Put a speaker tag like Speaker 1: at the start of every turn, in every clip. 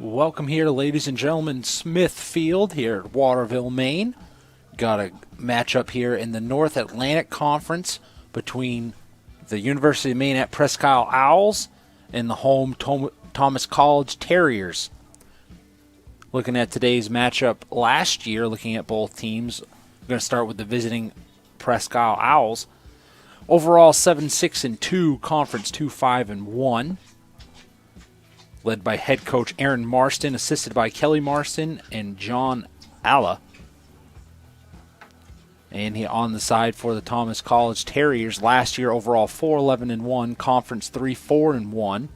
Speaker 1: Welcome here, ladies and gentlemen. Smithfield here at Waterville, Maine. Got a matchup here in the North Atlantic Conference between the University of Maine at Presque Isle Owls and the home Thomas College Terriers. Looking at today's matchup last year, looking at both teams, we're going to start with the visiting Presque Isle Owls. Overall, 7-6-2, conference 2-5-1. Led by head coach Aaron Marston, assisted by Kelly Marston and John Alla. And he on the side for the Thomas College Terriers. Last year, overall 4-11-1, conference 3-4-1.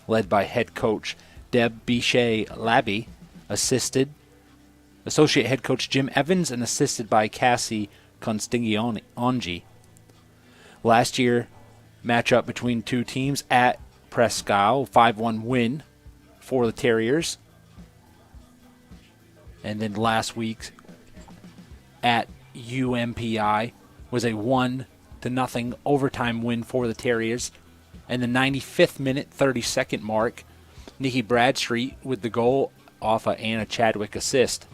Speaker 1: Led by head coach Deb Bichet-Labby, associate head coach Jim Evans, and assisted by Cassie Constigliongi. Last year, matchup between two teams at Presque Isle, 5-1 win for the Terriers. And then last week at UMPI was a 1-0 overtime win for the Terriers. And the 95th minute, 32nd mark, Nikki Bradstreet with the goal off a Anna Chadwick assist.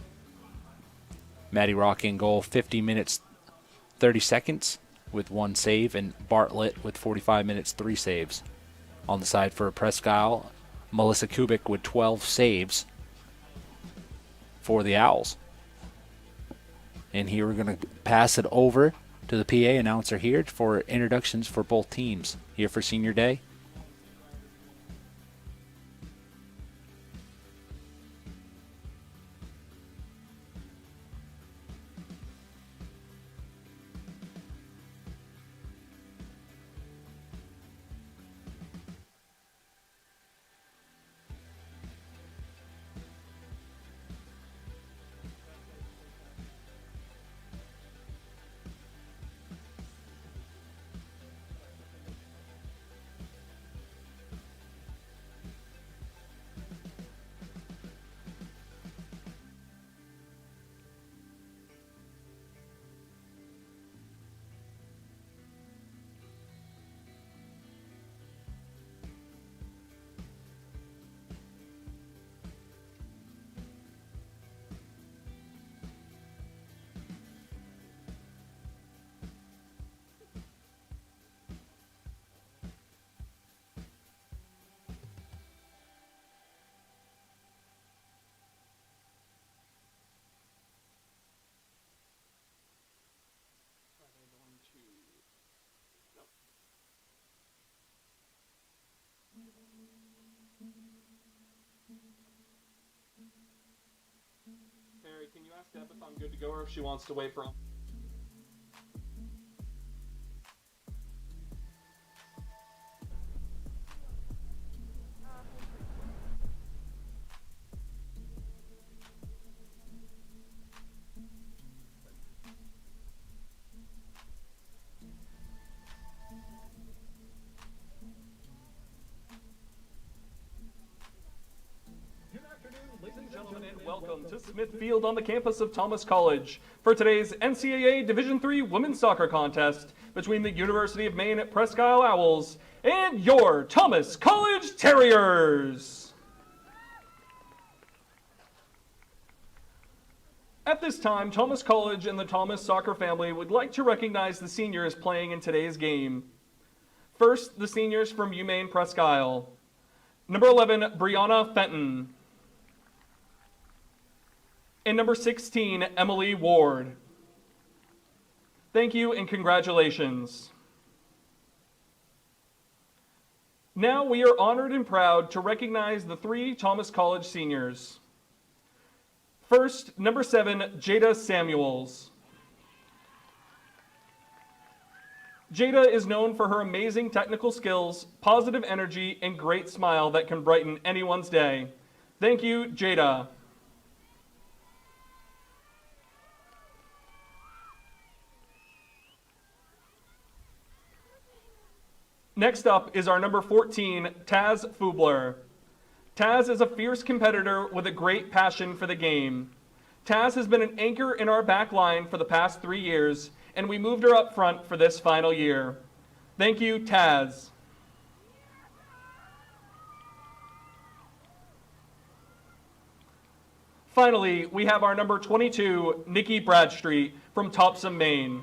Speaker 1: Maddie Rock in goal, 50 minutes, 30 seconds with 1 save, and Bartlett with 45 minutes, 3 saves. On the side for Presque Isle, Melissa Kubik with 12 saves for the Owls. And here we're going to pass it over to the PA announcer here for introductions for both teams here for Senior Day.
Speaker 2: Harry, can you ask Deb if I'm good to go or if she wants to wait for... Welcome to Smithfield on the campus of Thomas College for today's NCAA Division III Women's Soccer Contest between the University of Maine at Presque Isle Owls and your Thomas College Terriers. At this time, Thomas College and the Thomas soccer family would like to recognize the seniors playing in today's game. First, the seniors from UMaine-Presque Isle. Number 11, Brianna Fenton. And number 16, Emily Ward. Thank you and congratulations. Now we are honored and proud to recognize the 3 Thomas College seniors. First, number 7, Jada Samuels. Jada is known for her amazing technical skills, positive energy, and great smile that can brighten anyone's day. Thank you, Jada. Next up is our number 14, Taz Fubler. Taz is a fierce competitor with a great passion for the game. Taz has been an anchor in our back line for the past 3 years, and we moved her up front for this final year. Thank you, Taz. Finally, we have our number 22, Nikki Bradstreet from Topsom, Maine.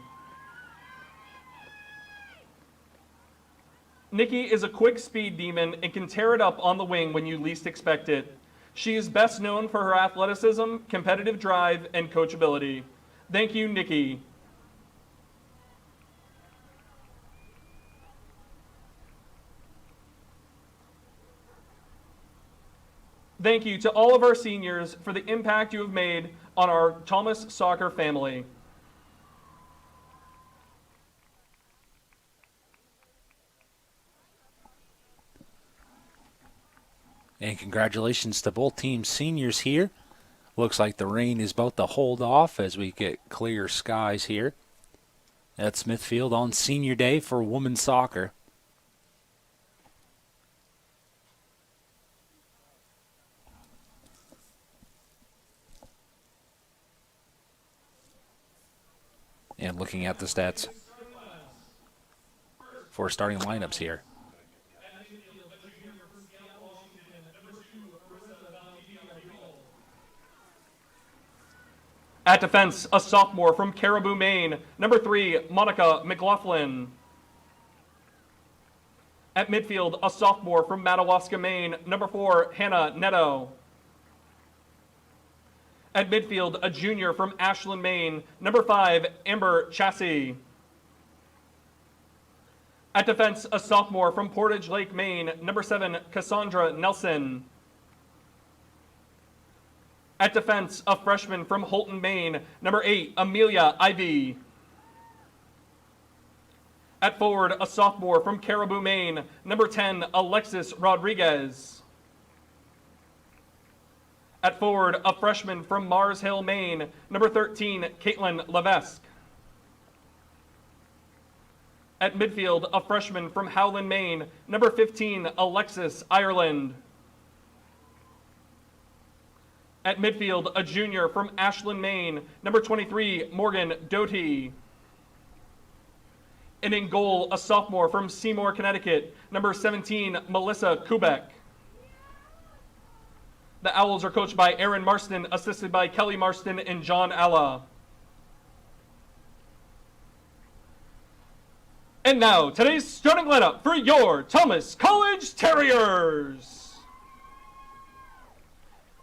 Speaker 2: Nikki is a quick speed demon and can tear it up on the wing when you least expect it. She is best known for her athleticism, competitive drive, and coachability. Thank you, Nikki. Thank you to all of our seniors for the impact you have made on our Thomas soccer family.
Speaker 1: And congratulations to both teams' seniors here. Looks like the rain is about to hold off as we get clear skies here at Smithfield on Senior Day for women's soccer. And looking at the stats for starting lineups here.
Speaker 2: At defense, a sophomore from Caribou, Maine, number 3, Monica McLaughlin. At midfield, a sophomore from Madawaska, Maine, number 4, Hannah Netto. At midfield, a junior from Ashland, Maine, number 5, Amber Chassie. At defense, a sophomore from Portage Lake, Maine, number 7, Cassandra Nelson. At defense, a freshman from Holton, Maine, number 8, Amelia Ivy. At forward, a sophomore from Caribou, Maine, number 10, Alexis Rodriguez. At forward, a freshman from Mars Hill, Maine, number 13, Caitlin Levesque. At midfield, a freshman from Howland, Maine, number 15, Alexis Ireland. At midfield, a junior from Ashland, Maine, number 23, Morgan Doty. And in goal, a sophomore from Seymour, Connecticut, number 17, Melissa Kubek. The Owls are coached by Aaron Marston, assisted by Kelly Marston and John Alla. And now, today's starting lineup for your Thomas College Terriers.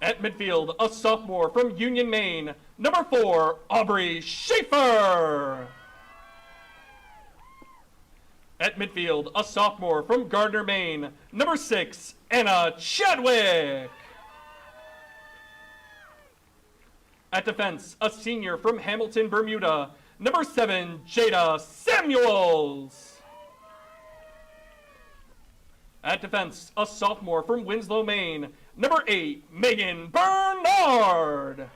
Speaker 2: At midfield, a sophomore from Union, Maine, number 4, Aubrey Schaefer. At midfield, a sophomore from Gardner, Maine, number 6, Anna Chadwick. At defense, a senior from Hamilton, Bermuda, number 7, Jada Samuels. At defense, a sophomore from Winslow, Maine, number 8, Megan Bernard.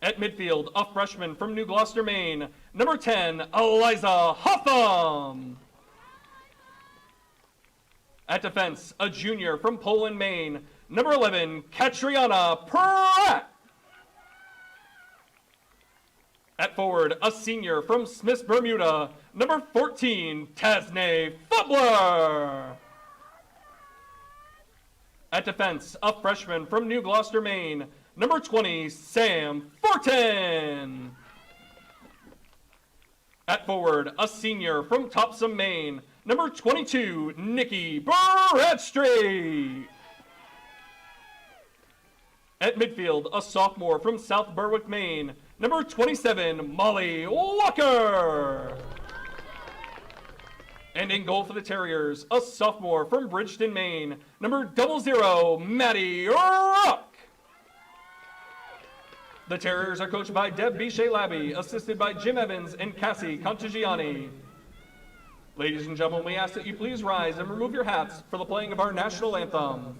Speaker 2: At midfield, a freshman from New Gloucester, Maine, number 10, Eliza Hotham. At defense, a junior from Poland, Maine, number 11, Katriana Pratt. At forward, a senior from Smiths, Bermuda, number 14, Tasnay Fubler. At defense, a freshman from New Gloucester, Maine, number 20, Sam Fortin. At forward, a senior from Topsom, Maine, number 22, Nikki Bradstreet. At midfield, a sophomore from South Berwick, Maine, number 27, Molly Walker. And in goal for the Terriers, a sophomore from Bridgeton, Maine, number 00, Maddie Rock. The Terriers are coached by Deb Bichet-Labby, assisted by Jim Evans and Cassie Contagiani. Ladies and gentlemen, we ask that you please rise and remove your hats for the playing of our national anthem.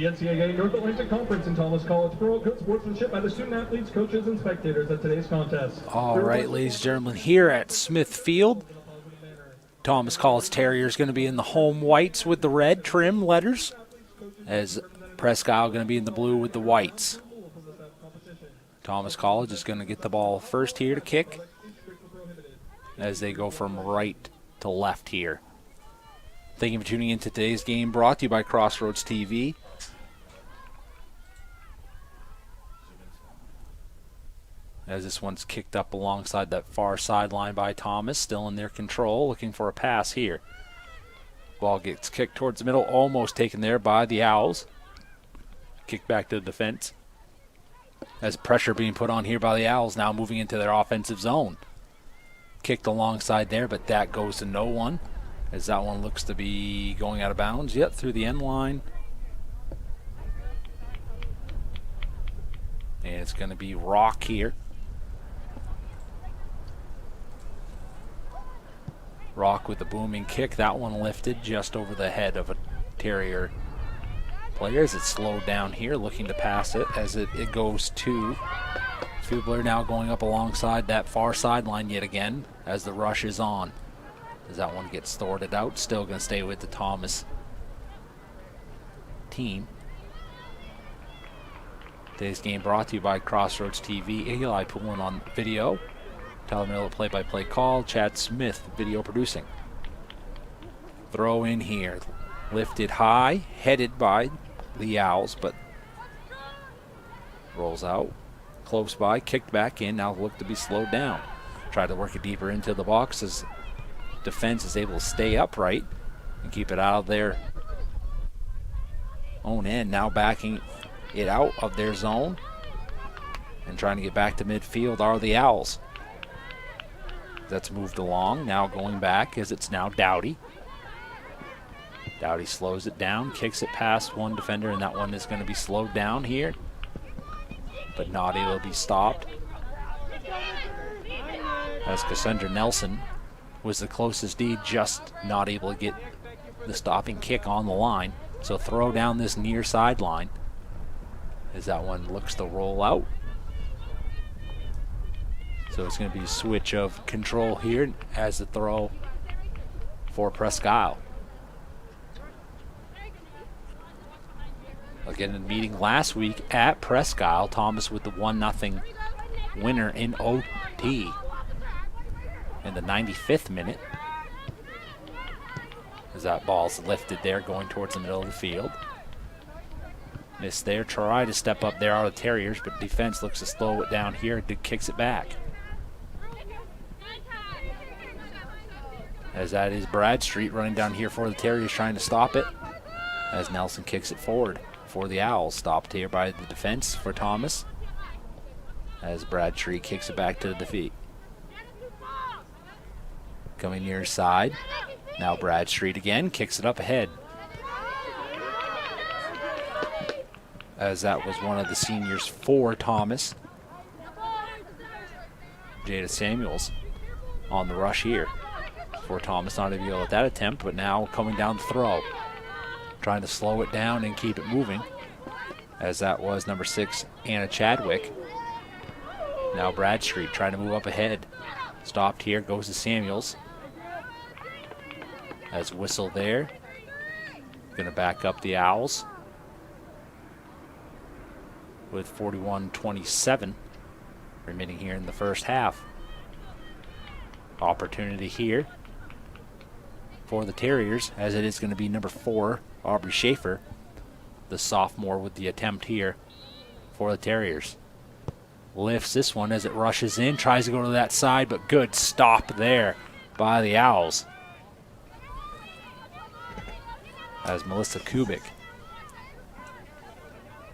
Speaker 2: the NCAA North Atlantic Conference in Thomas College for all good sportsmanship by the student athletes, coaches, and spectators at today's contest.
Speaker 1: All right, ladies and gentlemen, here at Smith Field, Thomas College Terriers going to be in the home whites with the red trim letters, as Presque Isle going to be in the blue with the whites. Thomas College is going to get the ball first here to kick as they go from right to left here. Thank you for tuning in to today's game, brought to you by Crossroads TV. As this one's kicked up alongside that far sideline by Thomas, still in their control, looking for a pass here. Ball gets kicked towards the middle, almost taken there by the Owls. Kick back to the defense. As pressure being put on here by the Owls, now moving into their offensive zone. Kicked alongside there, but that goes to no one, as that one looks to be going out of bounds. Yet through the end line. And it's going to be Rock here. Rock with the booming kick. That one lifted just over the head of a Terrier player as it's slowed down here, looking to pass it as it goes to Fubler, now going up alongside that far sideline yet again as the rush is on. As that one gets thwarted out, still going to stay with the Thomas team. Today's game brought to you by Crossroads TV, Eli Poulin on video, Tyler Miller play-by-play call, Chad Smith video producing. Throw in here, lifted high, headed by the Owls, but rolls out, close by, kicked back in, now look to be slowed down. Try to work it deeper into the box as defense is able to stay upright and keep it out of their own end. Now backing it out of their zone and trying to get back to midfield are the Owls. That's moved along, now going back as it's now Dowdy. Dowdy slows it down, kicks it past one defender, and that one is going to be slowed down here, but not able to be stopped. As Cassandra Nelson was the closest D, just not able to get the stopping kick on the line. So throw down this near sideline as that one looks to roll out. So it's going to be a switch of control here as the throw for Presque Isle. Again, in the meeting last week at Presque Isle, Thomas with the 1-0 winner in OT in the 95th minute. As that ball's lifted there, going towards the middle of the field. Missed there, try to step up there are the Terriers, but defense looks to slow it down here, kicks it back. As that is Bradstreet running down here for the Terriers, trying to stop it. As Nelson kicks it forward for the Owls, stopped here by the defense for Thomas. As Bradstreet kicks it back to the defeat. Coming near side. Now Bradstreet again, kicks it up ahead. As that was one of the seniors for Thomas. Jada Samuels on the rush here. For Thomas, not able at that attempt, but now coming down the throw. Trying to slow it down and keep it moving. As that was number 6, Anna Chadwick. Now Bradstreet trying to move up ahead. Stopped here, goes to Samuels. As whistle there. Going to back up the Owls. With 41-27 remaining here in the first half. Opportunity here for the Terriers, as it is going to be number 4, Aubrey Schaefer, the sophomore, with the attempt here for the Terriers. Lifts this one as it rushes in, tries to go to that side, but good stop there by the Owls. As Melissa Kubik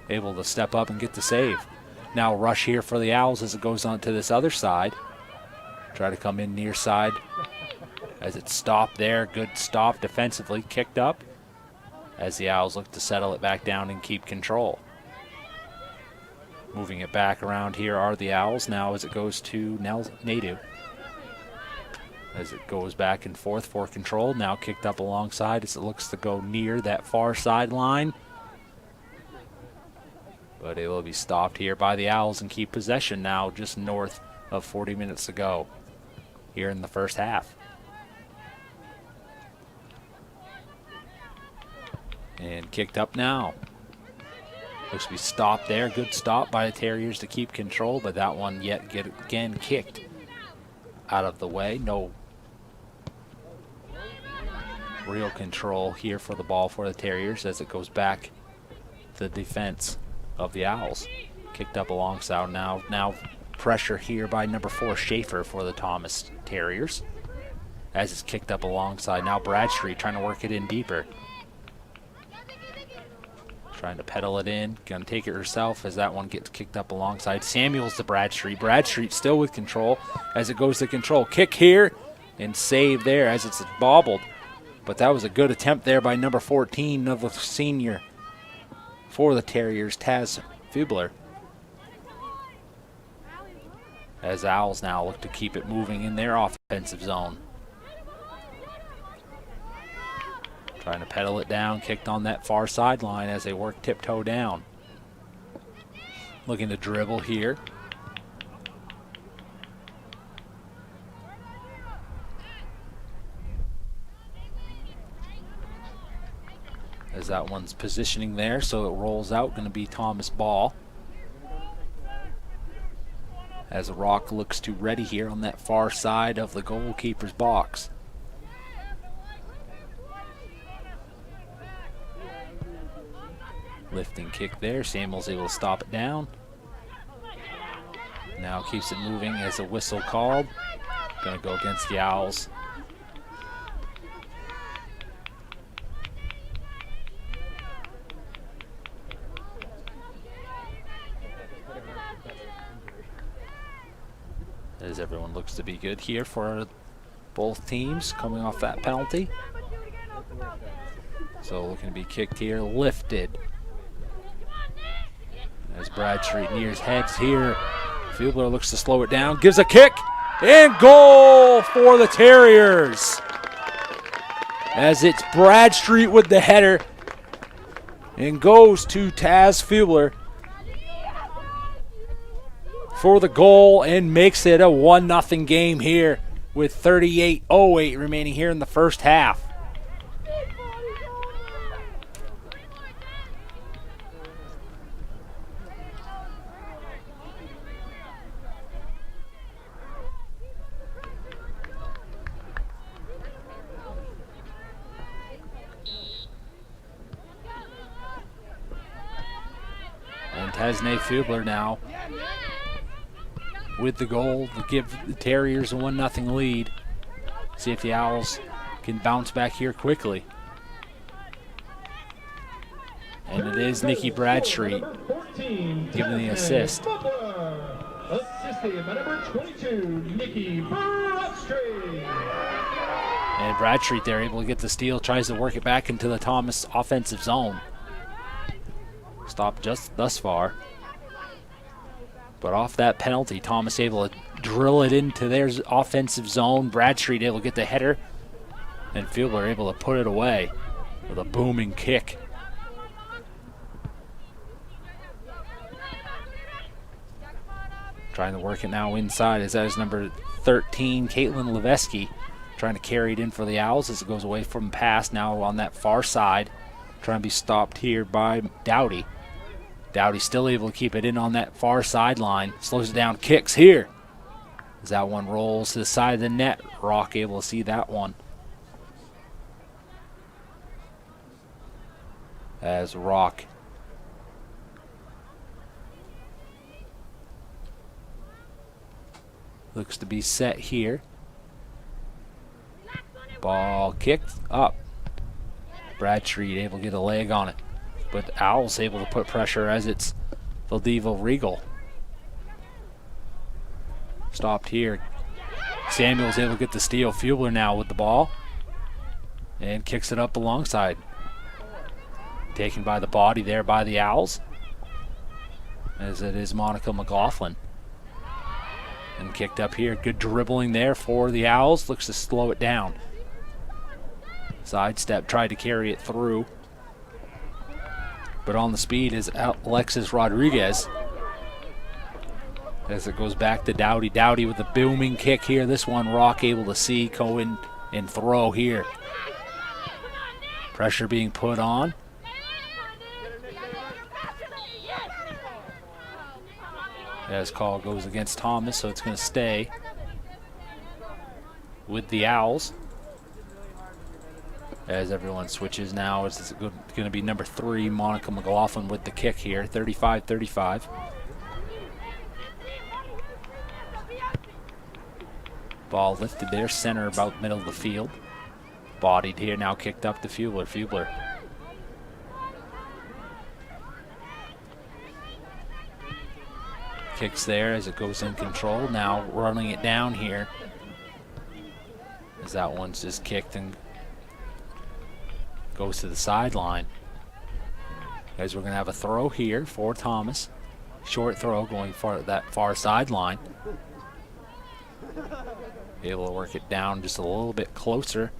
Speaker 1: able to step up and get the save. Now rush here for the Owls as it goes on to this other side. Try to come in near side as it's stopped there. Good stop defensively, kicked up as the Owls look to settle it back down and keep control. Moving it back around here are the Owls now as it goes to Native. As it goes back and forth for control, now kicked up alongside as it looks to go near that far sideline. But it will be stopped here by the Owls and keep possession now, just north of 40 minutes to go here in the first half. And kicked up now. Looks to be stopped there. Good stop by the Terriers to keep control, but that one again kicked out of the way. No real control here for the ball for the Terriers as it goes back to the defense of the Owls. Kicked up alongside now pressure here by number 4 Schaefer for the Thomas Terriers as it's kicked up alongside. Now Bradstreet trying to work it in deeper. Trying to pedal it in, gonna take it herself as that one gets kicked up alongside. Samuels to Bradstreet. Bradstreet still with control as it goes to control. Kick here and save there as it's bobbled. But that was a good attempt there by number 14 of the senior for the Terriers, Taz Fubler. As Owls now look to keep it moving in their offensive zone. Trying to pedal it down, kicked on that far sideline as they work tiptoe down. Looking to dribble here. As that one's positioning there, so it rolls out, going to be Thomas ball. As Rock looks to ready here on that far side of the goalkeeper's box. Lifting kick there, Samuel's able to stop it down. Now keeps it moving as a whistle called. Going to go against the Owls. As everyone looks to be good here for both teams coming off that penalty. So looking to be kicked here, lifted. As Bradstreet nears heads here, Fubler looks to slow it down, gives a kick, and goal for the Terriers. As it's Bradstreet with the header, and goes to Taz Fubler for the goal and makes it a 1-0 game here with 38:08 remaining here in the first half. And Tasnay Fubler now with the goal to give the Terriers a 1-0 lead. See if the Owls can bounce back here quickly. And it is Nikki Bradstreet giving the assist.
Speaker 3: Assisted by number 22, Nikki Bradstreet.
Speaker 1: And Bradstreet there able to get the steal, tries to work it back into the Thomas offensive zone. Stopped just thus far. But off that penalty, Thomas able to drill it into their offensive zone. Bradstreet able to get the header. And Fubler able to put it away with a booming kick. Trying to work it now inside as that is number 13, Caitlin Levesky, trying to carry it in for the Owls as it goes away from pass. Now on that far side, trying to be stopped here by Dowdy. Dowdy still able to keep it in on that far sideline. Slows it down, kicks here. As that one rolls to the side of the net, Rock able to see that one. As Rock looks to be set here. Ball kicked up. Bradstreet able to get a leg on it. But Owls able to put pressure as it's Valdiva Regal. Stopped here. Samuel's able to get the steal. Fubler now with the ball. And kicks it up alongside. Taken by the body there by the Owls. As it is Monica McLaughlin. And kicked up here. Good dribbling there for the Owls. Looks to slow it down. Sidestep, tried to carry it through. but on the speed is Alexis Rodriguez. As it goes back to Dowdy. Dowdy with a booming kick here. This one Rock able to see, go in and throw here. Pressure being put on. As call goes against Thomas, so it's going to stay with the Owls. As everyone switches now, it's going to be number 3, Monica McLaughlin with the kick here, 35-35. Ball lifted there, center about middle of the field. Bodied here, now kicked up to Fubler. Fubler. Kicks there as it goes in control. Now running it down here. As that one's just kicked and goes to the sideline. Guys, we're going to have a throw here for Thomas. Short throw going for that far sideline. Able to work it down just a little bit closer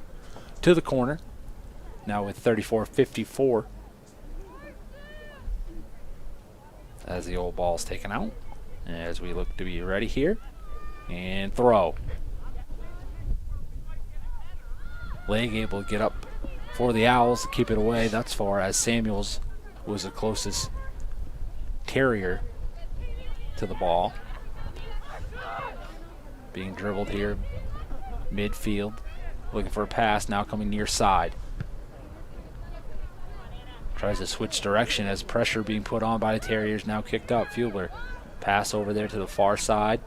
Speaker 1: to the corner. Now with 34-54. As the old ball's taken out. As we look to be ready here. And throw. Leg able to get up for the Owls to keep it away thus far, as Samuels was the closest Terrier to the ball. Being dribbled here, midfield, looking for a pass, now coming near side. Tries to switch direction as pressure being put on by the Terriers, now kicked up. Fubler, pass over there to the far side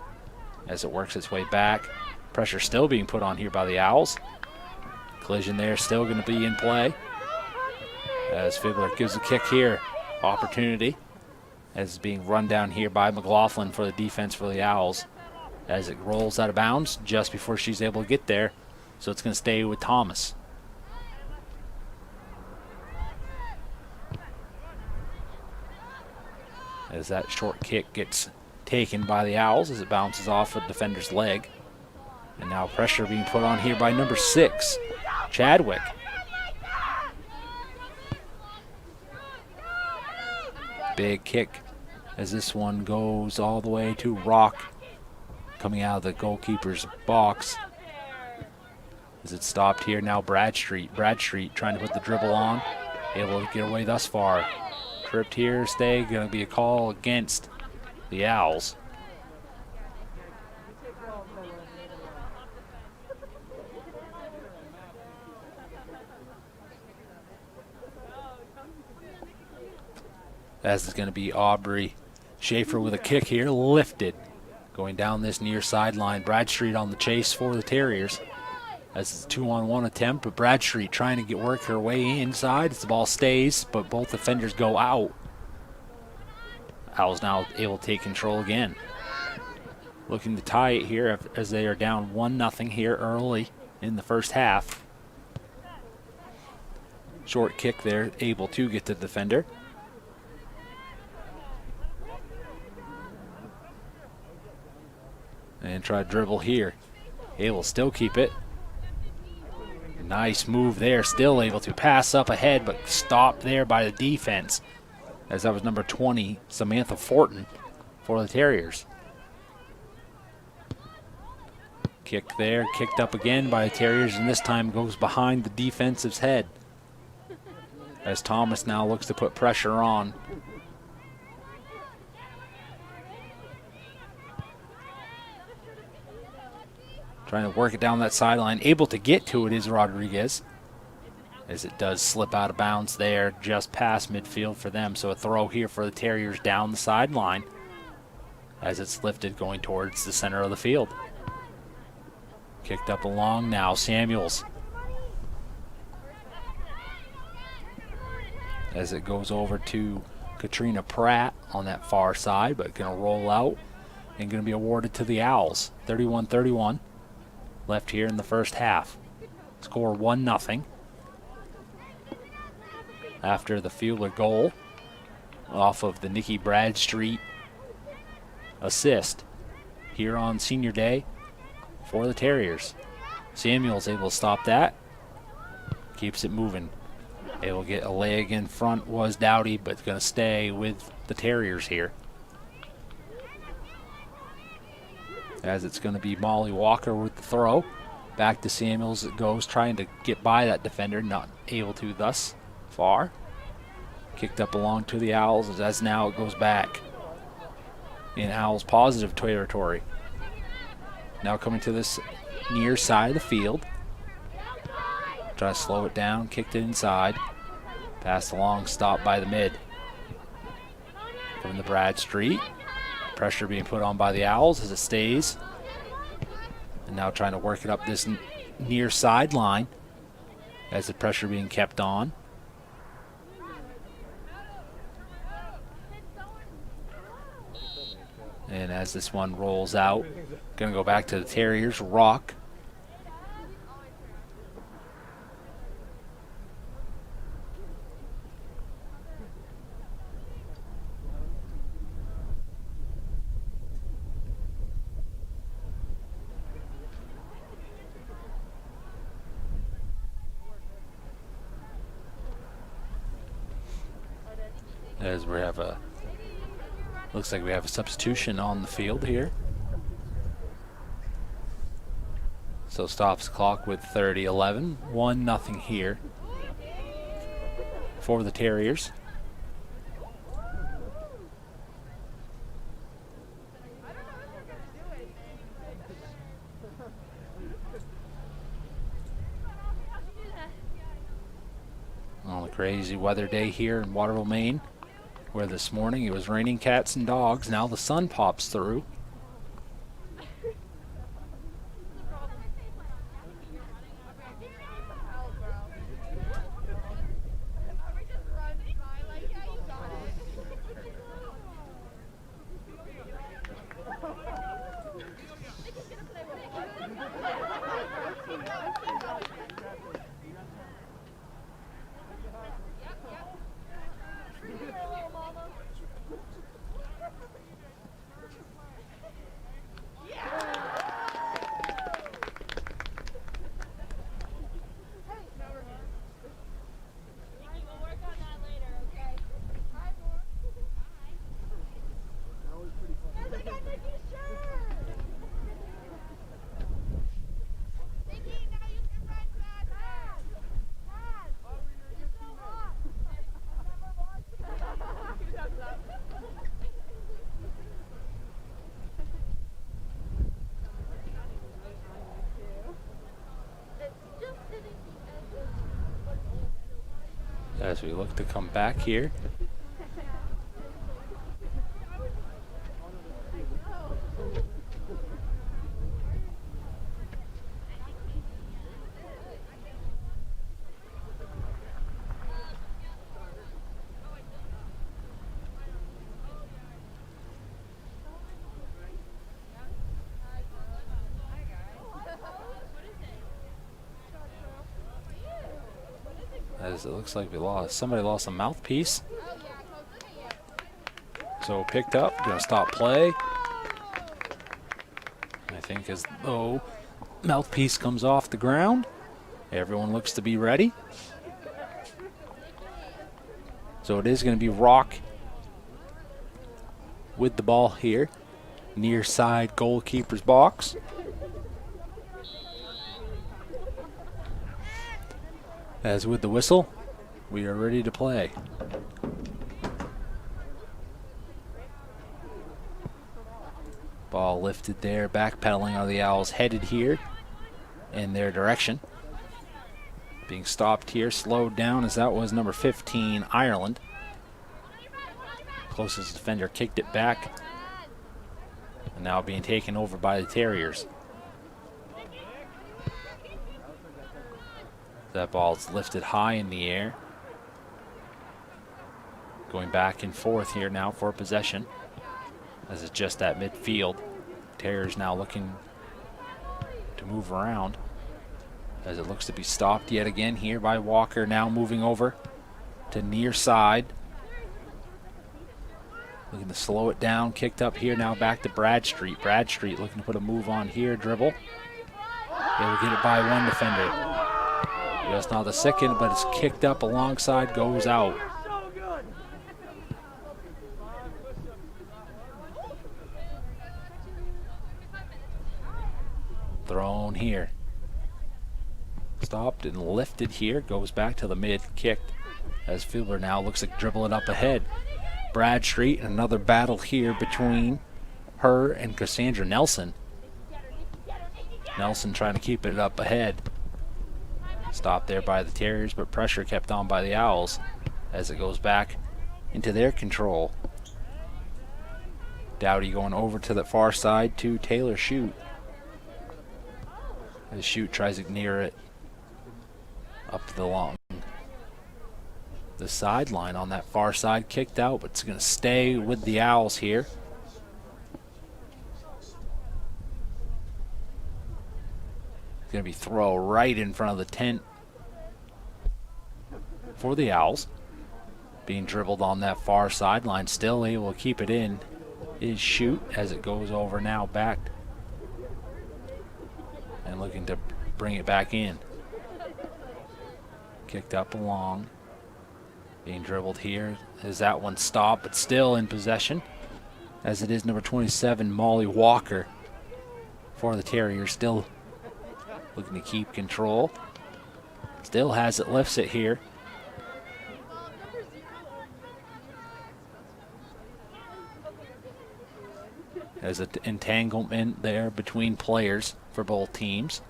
Speaker 1: as it works its way back. Pressure still being put on here by the Owls. Collision there, still going to be in play. As Fubler gives a kick here, opportunity. As it's being run down here by McLaughlin for the defense for the Owls. As it rolls out of bounds just before she's able to get there. So it's going to stay with Thomas. As that short kick gets taken by the Owls as it bounces off a defender's leg. And now pressure being put on here by number 6, Chadwick. Big kick as this one goes all the way to Rock, coming out of the goalkeeper's box. As it's stopped here, now Bradstreet. Bradstreet trying to put the dribble on. Able to get away thus far. Tripped here, stay. Going to be a call against the Owls. As it's going to be Aubrey Schaefer with a kick here, lifted. Going down this near sideline. Bradstreet on the chase for the Terriers. As it's a 2-on-1 attempt, but Bradstreet trying to get work her way inside as the ball stays, but both defenders go out. Owls now able to take control again. Looking to tie it here as they are down 1-0 here early in the first half. Short kick there, able to get to the defender. And try to dribble here. Able to still keep it. Nice move there, still able to pass up ahead, but stopped there by the defense. As that was number 20, Samantha Fortin for the Terriers. Kick there, kicked up again by the Terriers, and this time goes behind the defensive's head. As Thomas now looks to put pressure on. Trying to work it down that sideline. Able to get to it is Rodriguez. As it does slip out of bounds there, just past midfield for them. So a throw here for the Terriers down the sideline as it's lifted going towards the center of the field. Kicked up along now, Samuels. As it goes over to Katrina Pratt on that far side, but going to roll out and going to be awarded to the Owls. 31-31. Left here in the first half. Score 1-0. After the Fubler goal off of the Nikki Bradstreet assist here on Senior Day for the Terriers. Samuel's able to stop that. Keeps it moving. Able to get a leg in front was Dowdy, but it's going to stay with the Terriers here. As it's going to be Molly Walker with the throw. Back to Samuels it goes, trying to get by that defender, not able to thus far. Kicked up along to the Owls as now it goes back in Owls positive territory. Now coming to this near side of the field. Try to slow it down, kicked it inside. Passed along, stopped by the mid. From the Bradstreet. Pressure being put on by the Owls as it stays. And now trying to work it up this near sideline as the pressure being kept on. And as this one rolls out, going to go back to the Terriers. Rock. As we have a, looks like we have a substitution on the field here. So stops the clock with 30-11, 1-0 here for the Terriers. On a crazy weather day here in Waterville, Maine, where this morning it was raining cats and dogs. Now the sun pops through. As we look to come back here. As it looks like somebody lost a mouthpiece. So picked up, gonna stop play. I think as though mouthpiece comes off the ground, everyone looks to be ready. So it is gonna be Rock with the ball here, near side goalkeeper's box. As with the whistle, we are ready to play. Ball lifted there, backpedaling are the Owls, headed here in their direction. Being stopped here, slowed down as that was number 15, Ireland. Closest defender kicked it back. And now being taken over by the Terriers. That ball's lifted high in the air. Going back and forth here now for possession. As it's just at midfield. Terriers now looking to move around. As it looks to be stopped yet again here by Walker. Now moving over to near side. Looking to slow it down. Kicked up here now back to Bradstreet. Bradstreet looking to put a move on here. Dribble. Able to get it by one defender. Just not the second, but it's kicked up alongside, goes out. Thrown here. Stopped and lifted here, goes back to the mid, kicked. As Fielder now looks like dribbling up ahead. Bradstreet, another battle here between her and Cassandra Nelson. Nelson trying to keep it up ahead. Stopped there by the Terriers, but pressure kept on by the Owls as it goes back into their control. Dowdy going over to the far side to Taylor Shute. As Shute tries to near it up the sideline on that far side, kicked out, but it's going to stay with the Owls here. It's going to be throw right in front of the tent for the Owls. Being dribbled on that far sideline, still able to keep it in is Shute as it goes over now back and looking to bring it back in. Kicked up along. Being dribbled here as that one stopped, but still in possession as it is number 27, Molly Walker for the Terriers. Still looking to keep control. Still has it, lifts it here. There's an entanglement there between players for both teams.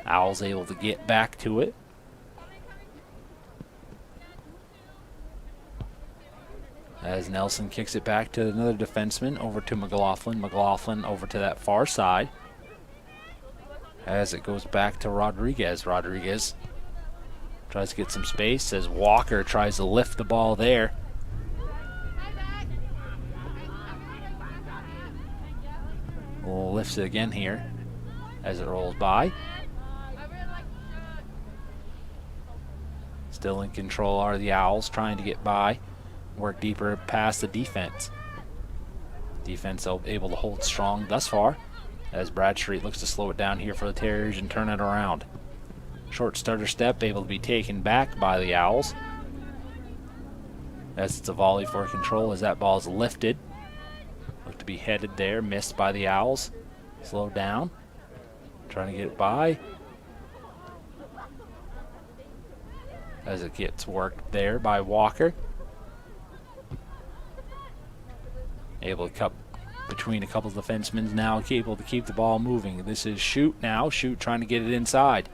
Speaker 1: Owls able to get back to it. As Nelson kicks it back to another defenseman, over to McLaughlin. McLaughlin over to that far side. As it goes back to Rodriguez. Rodriguez tries to get some space as Walker tries to lift the ball there. Lifts it again here as it rolls by. Still in control are the Owls, trying to get by, work deeper past the defense. Defense able to hold strong thus far as Bradstreet looks to slow it down here for the Terriers and turn it around. Short starter step able to be taken back by the Owls as it's a volley for control as that ball is lifted. Look to be headed there, missed by the Owls. Slow down, trying to get it by as it gets worked there by Walker. Able to cut between a couple of defensemen now, able to keep the ball moving. This is Shute now. Shute trying to get it inside.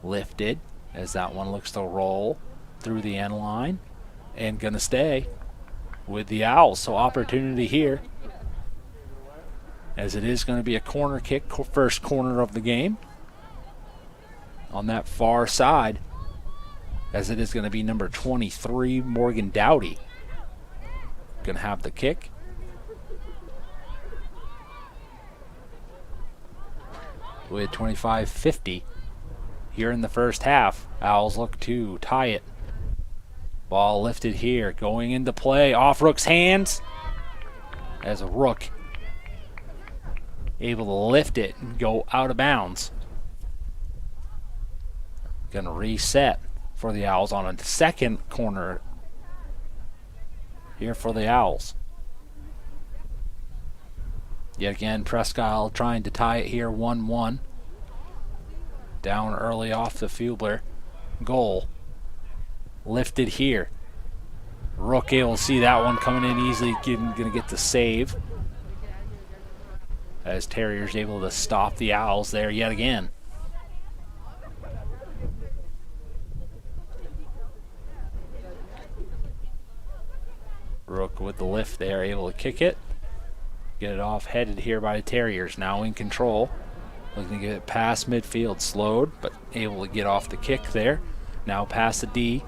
Speaker 1: Lifted as that one looks to roll through the end line and gonna stay with the Owls. So opportunity here as it is going to be a corner kick, first corner of the game on that far side, as it is going to be number 23, Morgan Dowdy, going to have the kick. With 25:50 here in the first half. Owls look to tie it. Ball lifted here, going into play, off Rook's hands as a Rook able to lift it and go out of bounds. Going to reset for the Owls on a second corner here for the Owls. Yet again, Presque trying to tie it here 1-1. Down early off the Fielder goal. Lifted here. Rook able to see that one coming in easily, going to get the save. As Terriers able to stop the Owls there yet again. Rook with the lift there, able to kick it. Get it off, headed here by the Terriers, now in control. Looking to get it past midfield, slowed, but able to get off the kick there. Now past the D,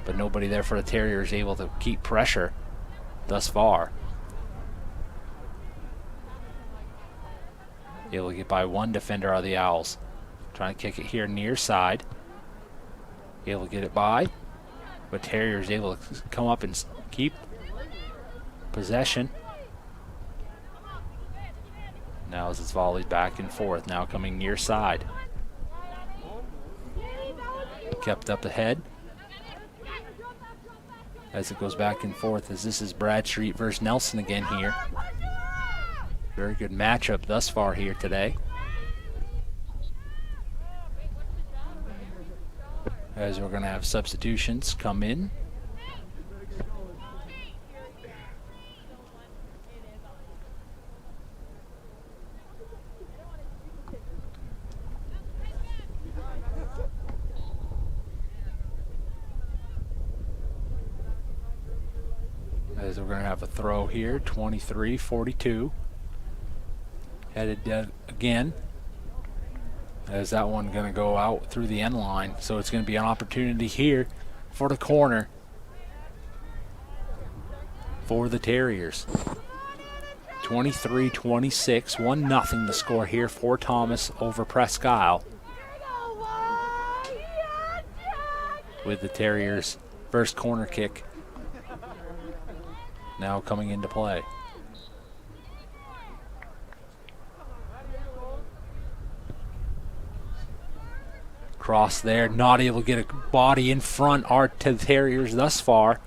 Speaker 1: but nobody there for the Terriers, able to keep pressure thus far. Able to get by one defender of the Owls. Trying to kick it here near side. Able to get it by, but Terriers able to come up and keep possession. Now as it's volleyed back and forth, now coming near side. kept up ahead. As it goes back and forth, as this is Bradstreet versus Nelson again here. Very good matchup thus far here today. As we're going to have substitutions come in. As we're going to have a throw here, 23-42. Headed again. As that one going to go out through the end line. So it's going to be an opportunity here for the corner for the Terriers. 23-26, 1-0 the score here for Thomas over Presque Isle. With the Terriers' first corner kick now coming into play. Cross there, not able to get a body in front are to the Terriers thus far.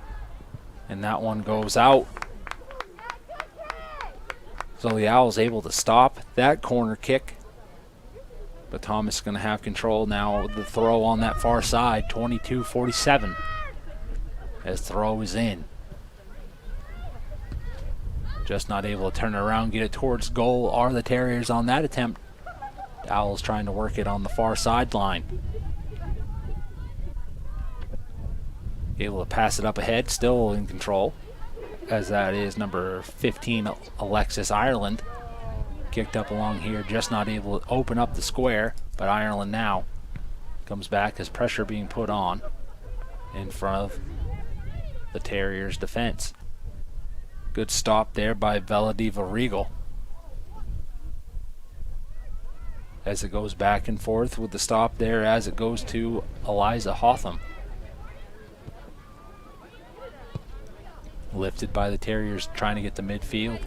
Speaker 1: And that one goes out. So the Owls able to stop that corner kick. But Thomas is going to have control now with the throw on that far side, 22-47. As throw is in. Just not able to turn it around, get it towards goal. Are the Terriers on that attempt? The Owls trying to work it on the far sideline. Able to pass it up ahead, still in control. As that is number 15, Alexis Ireland. Kicked up along here, just not able to open up the square. But Ireland now comes back as pressure being put on in front of the Terriers' defense. Good stop there by Veladiva Regal. As it goes back and forth with the stop there as it goes to Eliza Hotham. Lifted by the Terriers trying to get to midfield.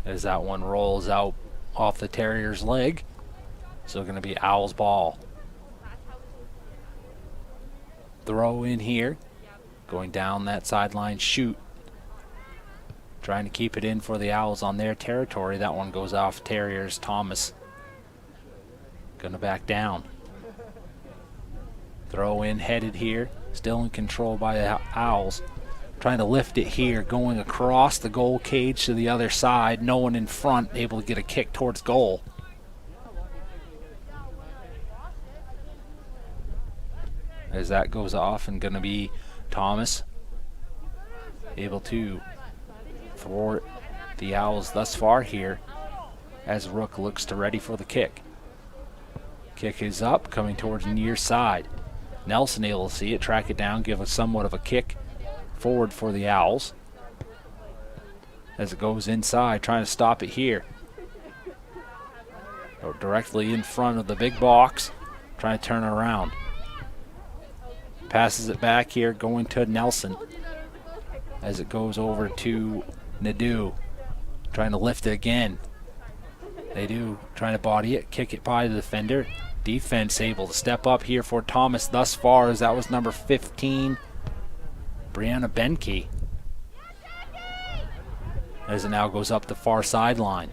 Speaker 1: As that one rolls out off the Terriers' leg. So going to be Owls ball. Throw in here. Going down that sideline shoot. Trying to keep it in for the Owls on their territory. That one goes off Terriers. Thomas going to back down. Throw in headed here. Still in control by the Owls. Trying to lift it here. Going across the goal cage to the other side. No one in front able to get a kick towards goal. As that goes off and going to be Thomas able to thwart the Owls thus far here as Rook looks to ready for the kick. Kick is up, coming towards near side. Nelson able to see it, track it down, give it somewhat of a kick forward for the Owls. As it goes inside, trying to stop it here. Directly in front of the big box, trying to turn it around. Passes it back here, going to Nelson. As it goes over to Nadeau, trying to lift it again. Nadeau trying to body it, kick it by the defender. Defense able to step up here for Thomas thus far, as that was number 15, Brianna Benke. As it now goes up the far sideline.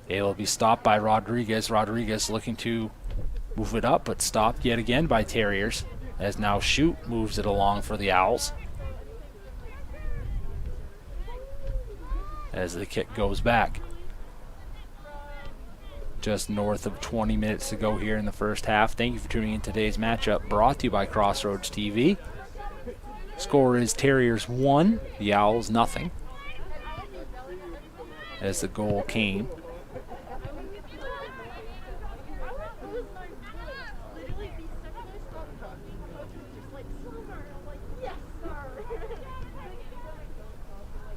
Speaker 1: Able to be stopped by Rodriguez. Rodriguez looking to move it up, but stopped yet again by Terriers. As now Shoot moves it along for the Owls. As the kick goes back. Just north of 20 minutes to go here in the first half. Thank you for tuning in today's matchup, brought to you by Crossroads TV. Score is Terriers 1, the Owls nothing. As the goal came.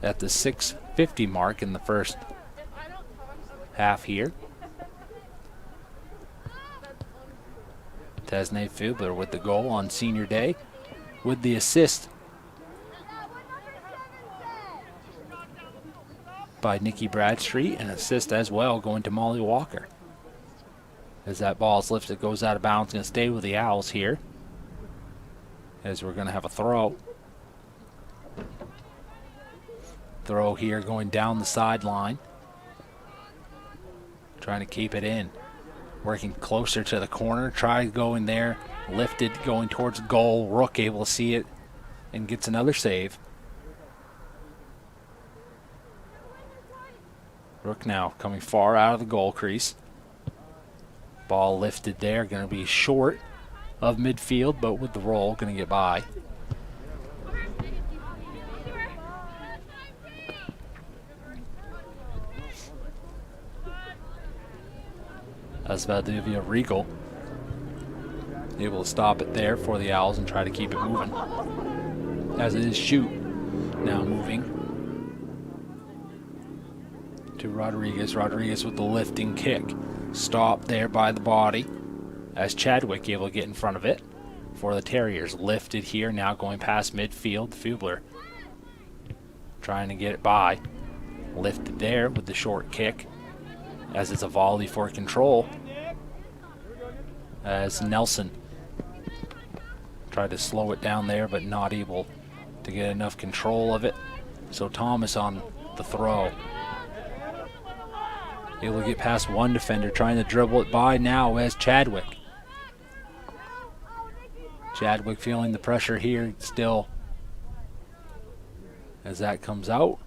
Speaker 1: At the 6:50 mark in the first half here. Tesnay Fubler with the goal on senior day, with the assist by Nikki Bradstreet, and assist as well going to Molly Walker. As that ball is lifted, goes out of bounds. Going to stay with the Owls here. As we're going to have a throw. Throw here going down the sideline. Trying to keep it in. Working closer to the corner. Try going there. Lifted going towards goal. Rook able to see it and gets another save. Rook now coming far out of the goal crease. Ball lifted there. Going to be short of midfield, but with the roll, going to get by. That's Valdivia Regal. Able to stop it there for the Owls and try to keep it moving. As it is Shoot now moving to Rodriguez. Rodriguez with the lifting kick. Stopped there by the body as Chadwick able to get in front of it for the Terriers. Lifted here, now going past midfield. Fubler trying to get it by. Lifted there with the short kick as it's a volley for control. As Nelson tried to slow it down there but not able to get enough control of it. So Thomas on the throw. Able to get past one defender, trying to dribble it by now as Chadwick. Chadwick feeling the pressure here still as that comes out.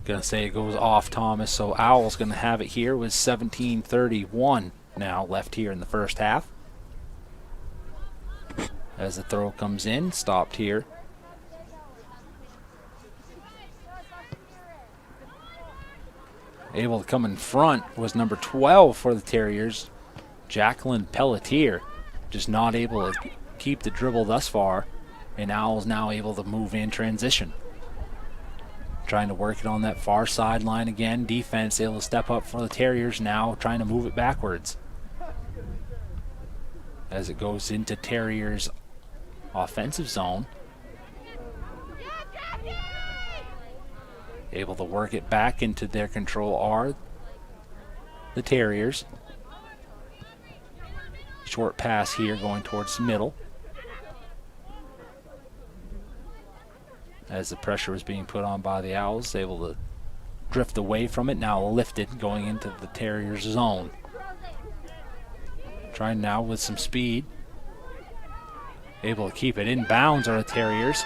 Speaker 1: Gonna say it goes off Thomas, so Owls gonna have it here with 17:31 now left here in the first half. As the throw comes in, stopped here. Able to come in front was number 12 for the Terriers, Jacqueline Pelletier. Just not able to keep the dribble thus far, and Owls now able to move in transition. Trying to work it on that far sideline again. Defense able to step up for the Terriers now, trying to move it backwards. As it goes into Terriers' offensive zone. Able to work it back into their control are the Terriers. Short pass here going towards the middle. As the pressure was being put on by the Owls, able to drift away from it. Now lifted going into the Terriers' zone. Trying now with some speed. Able to keep it in bounds are the Terriers.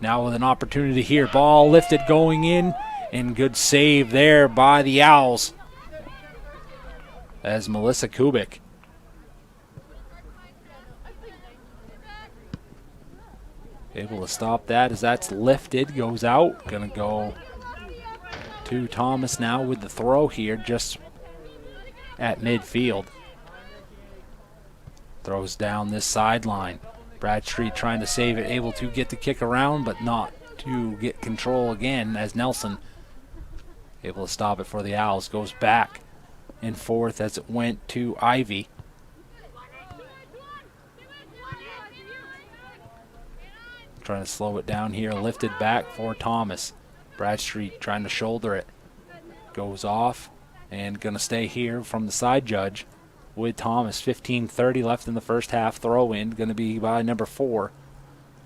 Speaker 1: Now with an opportunity here. Ball lifted going in, and good save there by the Owls. As Melissa Kubik able to stop that as that's lifted, goes out. Gonna go to Thomas now with the throw here just at midfield. Throws down this sideline. Bradstreet trying to save it, able to get the kick around, but not to get control again as Nelson able to stop it for the Owls. Goes back and forth as it went to Ivy. Trying to slow it down here, lifted back for Thomas. Bradstreet trying to shoulder it. Goes off and gonna stay here from the side judge with Thomas. 15:30 left in the first half. Throw in going to be by number 4,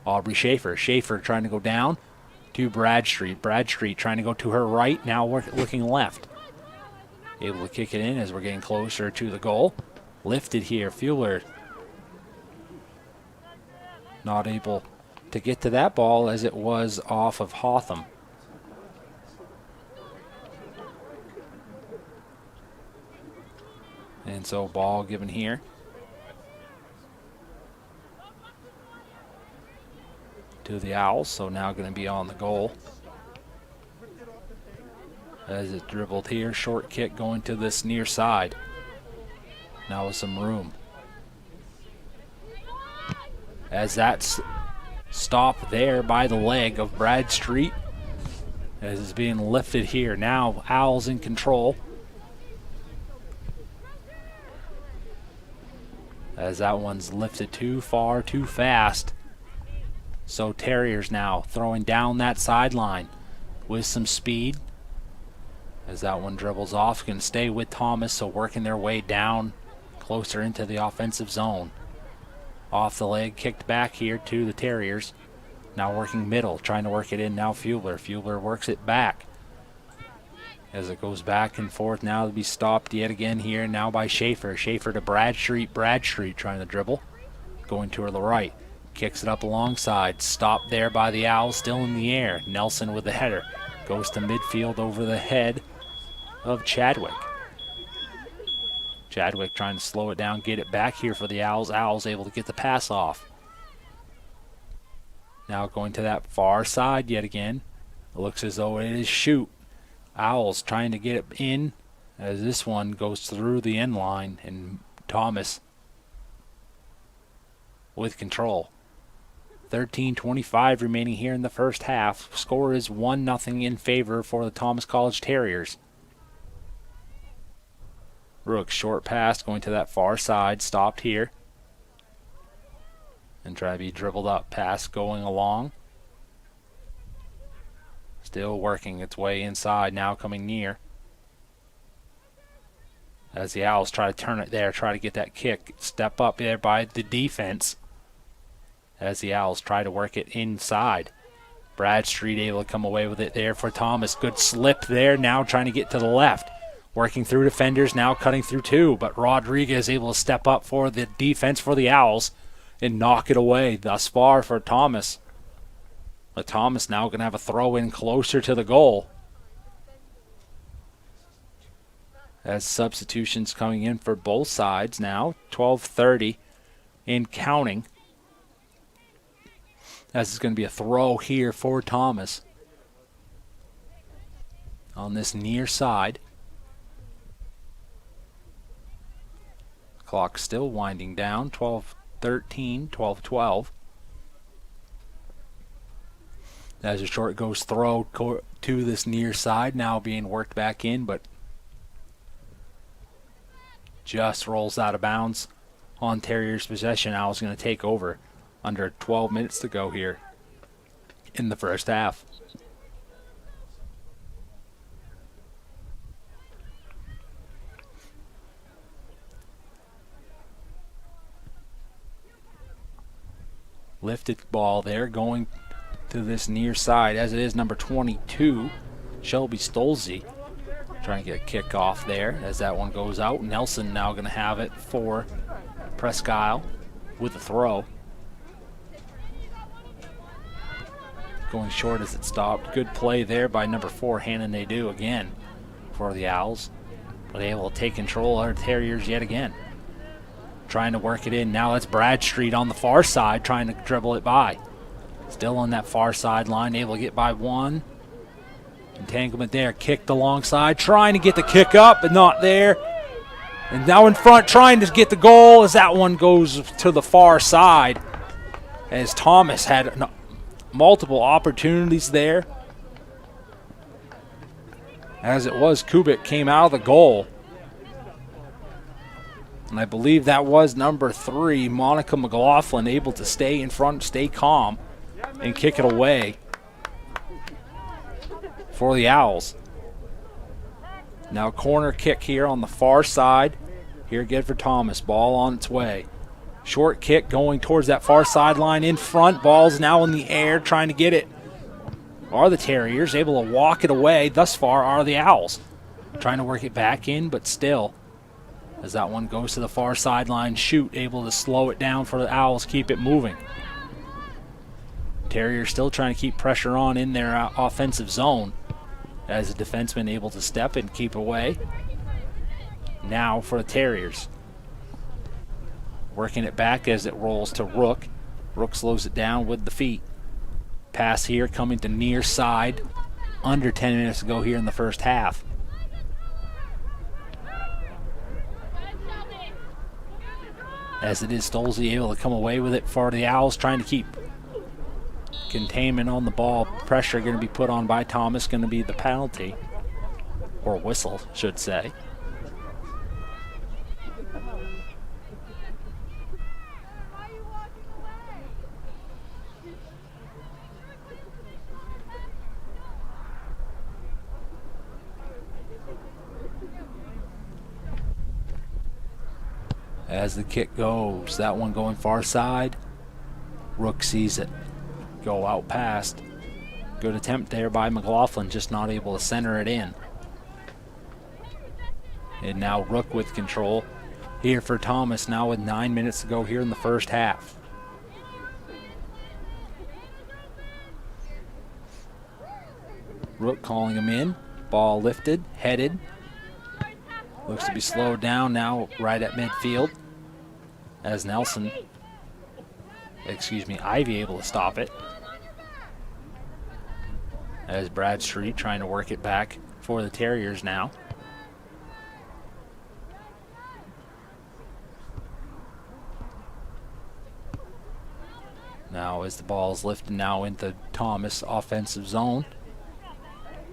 Speaker 1: Aubrey Schaefer. Schaefer trying to go down to Bradstreet. Bradstreet trying to go to her right, now looking left. Able to kick it in as we're getting closer to the goal. Lifted here, Fuller not able to get to that ball as it was off of Hotham. And so ball given here. To the Owls, so now going to be on the goal. As it dribbled here, short kick going to this near side. Now with some room. As that's stopped there by the leg of Bradstreet. As it's being lifted here. Now Owls in control. As that one's lifted too far, too fast. So Terriers now throwing down that sideline with some speed. As that one dribbles off, can stay with Thomas, so working their way down closer into the offensive zone. Off the leg, kicked back here to the Terriers. Now working middle, trying to work it in now Fubler. Fubler works it back. As it goes back and forth, now to be stopped yet again here now by Schaefer. Schaefer to Bradstreet. Bradstreet trying to dribble. Going to the right. Kicks it up alongside. Stopped there by the Owls, still in the air. Nelson with the header. Goes to midfield over the head of Chadwick. Chadwick trying to slow it down, get it back here for the Owls. Owls able to get the pass off. Now going to that far side yet again. It looks as though it is shoot. Owls trying to get it in as this one goes through the end line, and Thomas with control. 13:25 remaining here in the first half. Score is 1-0 in favor for the Thomas College Terriers. Rooks short pass going to that far side, stopped here. And try to be dribbled up, pass going along. Still working its way inside, now coming near. As the Owls try to turn it there, try to get that kick. Step up there by the defense. As the Owls try to work it inside. Bradstreet able to come away with it there for Thomas. Good slip there, now trying to get to the left. Working through defenders, now cutting through two. But Rodriguez able to step up for the defense for the Owls and knock it away thus far for Thomas. But Thomas now going to have a throw in closer to the goal. As substitutions coming in for both sides now. 12:30 and counting. As it's going to be a throw here for Thomas. On this near side. Clock still winding down. 12:13, 12:12. As a short goes throw to this near side, now being worked back in, but just rolls out of bounds on Terriers' possession. Owls going to take over. Under 12 minutes to go here in the first half. Lifted ball there going to this near side as it is number 22, Shelby Stolze. Trying to get a kick off there as that one goes out. Nelson now going to have it for Presque Isle with the throw. Going short as it stopped. Good play there by number 4, Hannah Nadeau again for the Owls. But able to take control of our Terriers yet again. Trying to work it in. Now that's Bradstreet on the far side trying to dribble it by. Still on that far sideline, able to get by one. Entanglement there, kicked alongside, trying to get the kick up, but not there. And now in front, trying to get the goal as that one goes to the far side. As Thomas had multiple opportunities there. As it was, Kubik came out of the goal. And I believe that was number 3, Monica McLaughlin, able to stay in front, stay calm, and kick it away for the Owls. Now corner kick here on the far side. Here again for Thomas. Ball on its way. Short kick going towards that far sideline in front. Ball's now in the air trying to get it. Are the Terriers able to walk it away? Thus far are the Owls. Trying to work it back in, but still. As that one goes to the far sideline, shoot, able to slow it down for the Owls, keep it moving. Terriers still trying to keep pressure on in their offensive zone. As the defenseman able to step and keep away. Now for the Terriers. Working it back as it rolls to Rook. Rook slows it down with the feet. Pass here coming to near side. Under 10 minutes to go here in the first half. As it is Stolze able to come away with it for the Owls, trying to keep containment on the ball. Pressure going to be put on by Thomas, going to be the penalty. Or whistle, should say. As the kick goes, that one going far side. Rook sees it go out past. Good attempt there by McLaughlin, just not able to center it in. And now Rook with control here for Thomas, now with 9 minutes to go here in the first half. Rook calling him in. Ball lifted, headed. Looks to be slowed down now right at midfield. As Ivy able to stop it. As Bradstreet trying to work it back for the Terriers now. Now as the ball is lifted now into Thomas offensive zone.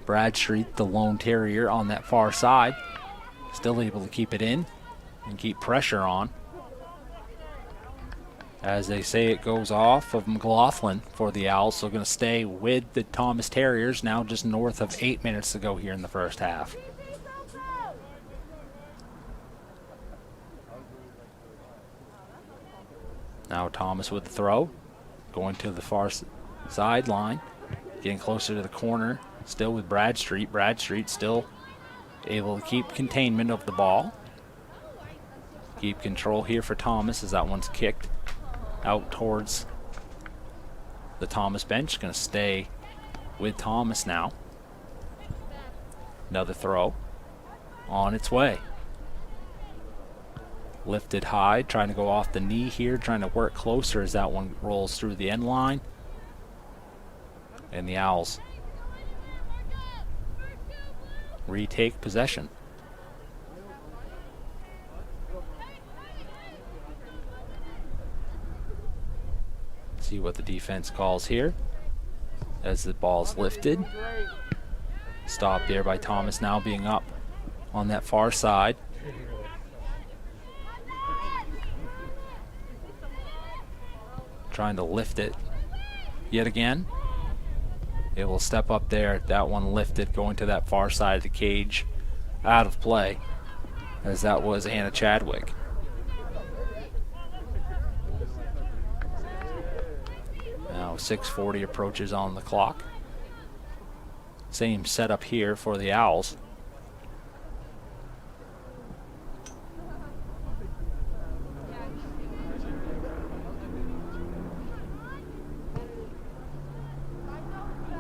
Speaker 1: Bradstreet, the lone Terrier on that far side, still able to keep it in and keep pressure on. As they say, it goes off of McLaughlin for the Owls, so going to stay with the Thomas Terriers, now just north of 8 minutes to go here in the first half. Now Thomas with the throw, going to the far sideline, getting closer to the corner, still with Bradstreet. Bradstreet still able to keep containment of the ball. Keep control here for Thomas as that one's kicked out towards the Thomas bench. Going to stay with Thomas now. Another throw on its way. Lifted high, trying to go off the knee here, trying to work closer as that one rolls through the end line. And the Owls retake possession. See what the defense calls here as the ball's lifted. Stop there by Thomas, now being up on that far side. Trying to lift it yet again. It will step up there. That one lifted, going to that far side of the cage. Out of play, as that was Anna Chadwick. Now 6:40 approaches on the clock. Same setup here for the Owls.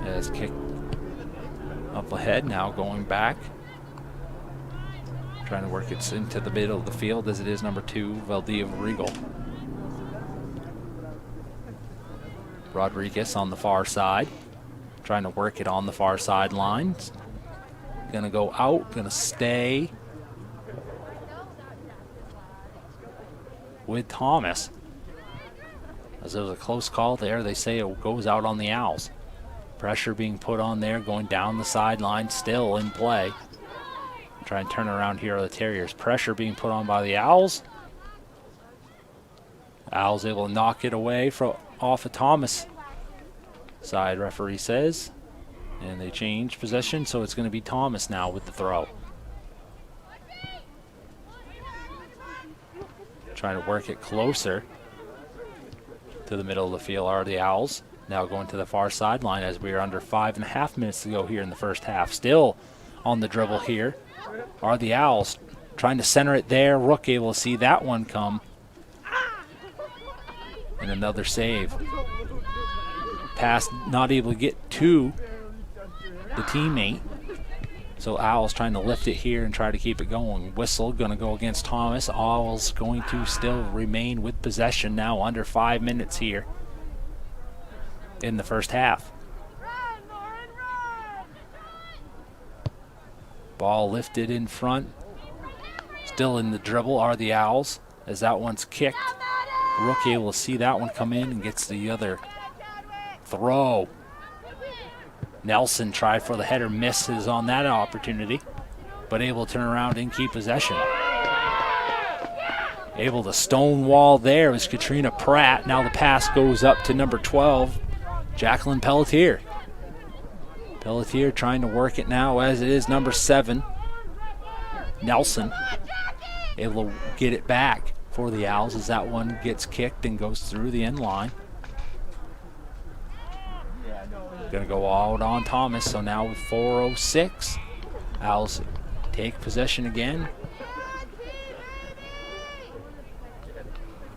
Speaker 1: As kicked up ahead, now going back. Trying to work it into the middle of the field as it is number 2, Valdivia Regal. Rodriguez on the far side, trying to work it on the far sideline. Gonna go out, gonna stay with Thomas. As it was a close call there, they say it goes out on the Owls. Pressure being put on there, going down the sideline, still in play. Try and turn around here are the Terriers. Pressure being put on by the Owls. Owls able to knock it away off of Thomas side, referee says. And they change possession, so it's going to be Thomas now with the throw. Trying to work it closer to the middle of the field are the Owls. Now going to the far sideline as we are under 5.5 minutes to go here in the first half. Still on the dribble here are the Owls. Trying to center it there. Rook able to see that one come. And another save. Pass not able to get to the teammate. So Owls trying to lift it here and try to keep it going. Whistle going to go against Thomas. Owls going to still remain with possession now under 5 minutes here in the first half. Ball lifted in front. Still in the dribble are the Owls as that one's kicked. Rook able to see that one come in and gets the other throw. Nelson tried for the header, misses on that opportunity, but able to turn around and keep possession. Able to stonewall there was Katrina Pratt. Now the pass goes up to number 12, Jacqueline Pelletier. Pelletier trying to work it now as it is number 7, Nelson. Able to get it back. for the Owls as that one gets kicked and goes through the end line. Going to go out on Thomas, so now with 4:06, Owls take possession again.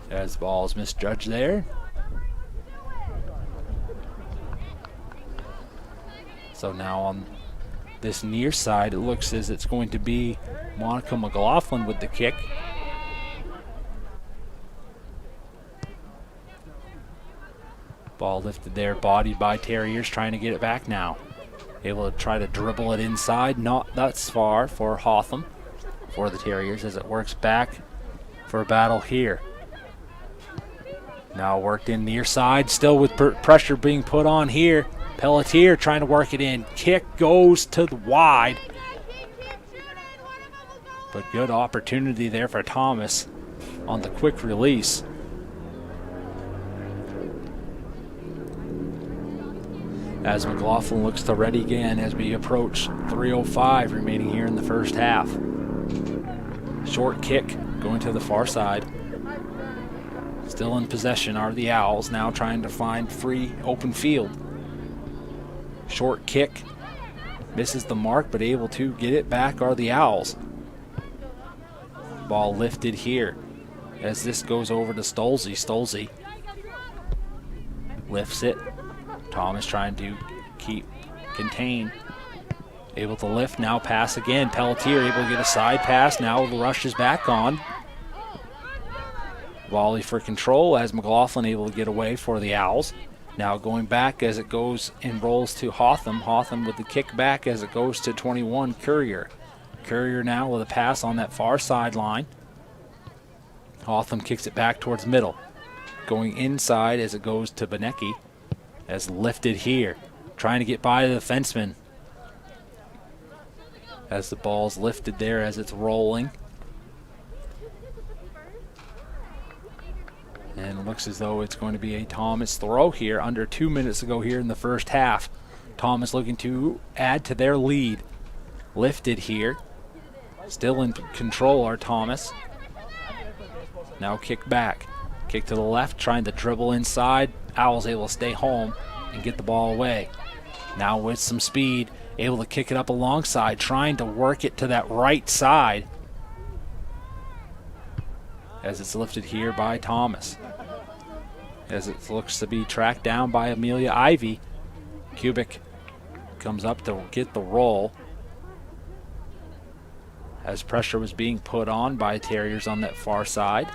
Speaker 1: As the ball is misjudged there. So now on this near side, it looks as it's going to be Monica McLaughlin with the kick. Ball lifted there, bodied by Terriers, trying to get it back now. Able to try to dribble it inside, not that far for Hotham, for the Terriers, as it works back for a battle here. Now worked in near side, still with pressure being put on here. Pelletier trying to work it in. Kick goes to the wide. But good opportunity there for Thomas on the quick release. As McLaughlin looks to ready again as we approach 3:05 remaining here in the first half. Short kick going to the far side. Still in possession are the Owls, now trying to find free open field. Short kick, misses the mark, but able to get it back are the Owls. Ball lifted here as this goes over to Stolze. Stolze lifts it. Thomas trying to contain. Able to lift, now pass again. Pelletier able to get a side pass, now the rush is back on. Volley for control as McLaughlin able to get away for the Owls. Now going back as it goes and rolls to Hotham. Hotham with the kick back as it goes to 21, Courier. Courier now with a pass on that far sideline. Hotham kicks it back towards middle. Going inside as it goes to Benecki. As lifted here. Trying to get by the defenseman. As the ball's lifted there as it's rolling. And it looks as though it's going to be a Thomas throw here under 2 minutes to go here in the first half. Thomas looking to add to their lead. Lifted here. Still in control are Thomas. Now kick back. Kick to the left, trying to dribble inside. Owls able to stay home and get the ball away. Now with some speed, able to kick it up alongside, trying to work it to that right side. As it's lifted here by Thomas. As it looks to be tracked down by Amelia Ivy. Kubik comes up to get the roll. As pressure was being put on by Terriers on that far side.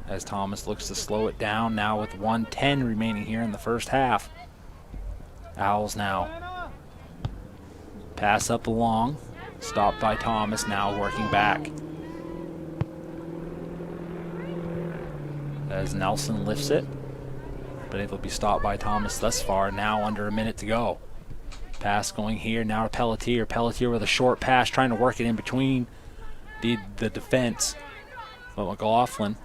Speaker 1: As Thomas looks to slow it down now with 1:10 remaining here in the first half. Owls now. Pass up along. Stopped by Thomas, now working back. As Nelson lifts it, but able to be stopped by Thomas thus far, now under a minute to go. Pass going here, now to Pelletier. Pelletier with a short pass, trying to work it in between the defense. But McLaughlin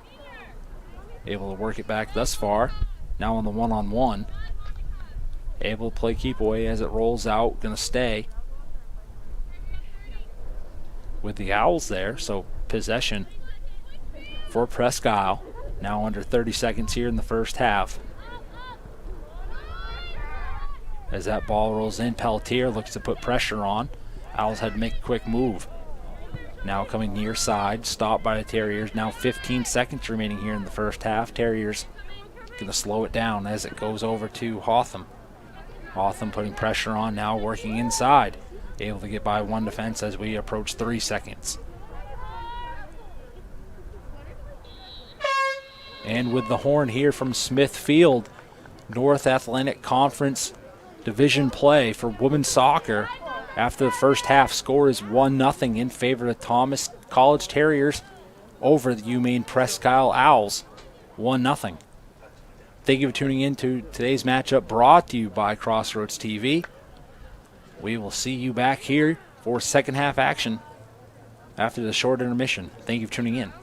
Speaker 1: able to work it back thus far, now on the one-on-one. Able to play keep away as it rolls out, gonna stay with the Owls there, so possession for Presque Isle. Now under 30 seconds here in the first half. As that ball rolls in, Pelletier looks to put pressure on. Owls had to make a quick move. Now coming near side, stopped by the Terriers. Now 15 seconds remaining here in the first half. Terriers going to slow it down as it goes over to Hotham. Hotham putting pressure on, now working inside. Able to get by one defense as we approach 3 seconds. And with the horn here from Smithfield, North Atlantic Conference Division play for women's soccer. After the first half, score is 1-0 in favor of Thomas College Terriers over the UMaine-Presque Owls. 1-0. Thank you for tuning in to today's matchup, brought to you by Crossroads TV. We will see you back here for second half action after the short intermission. Thank you for tuning in.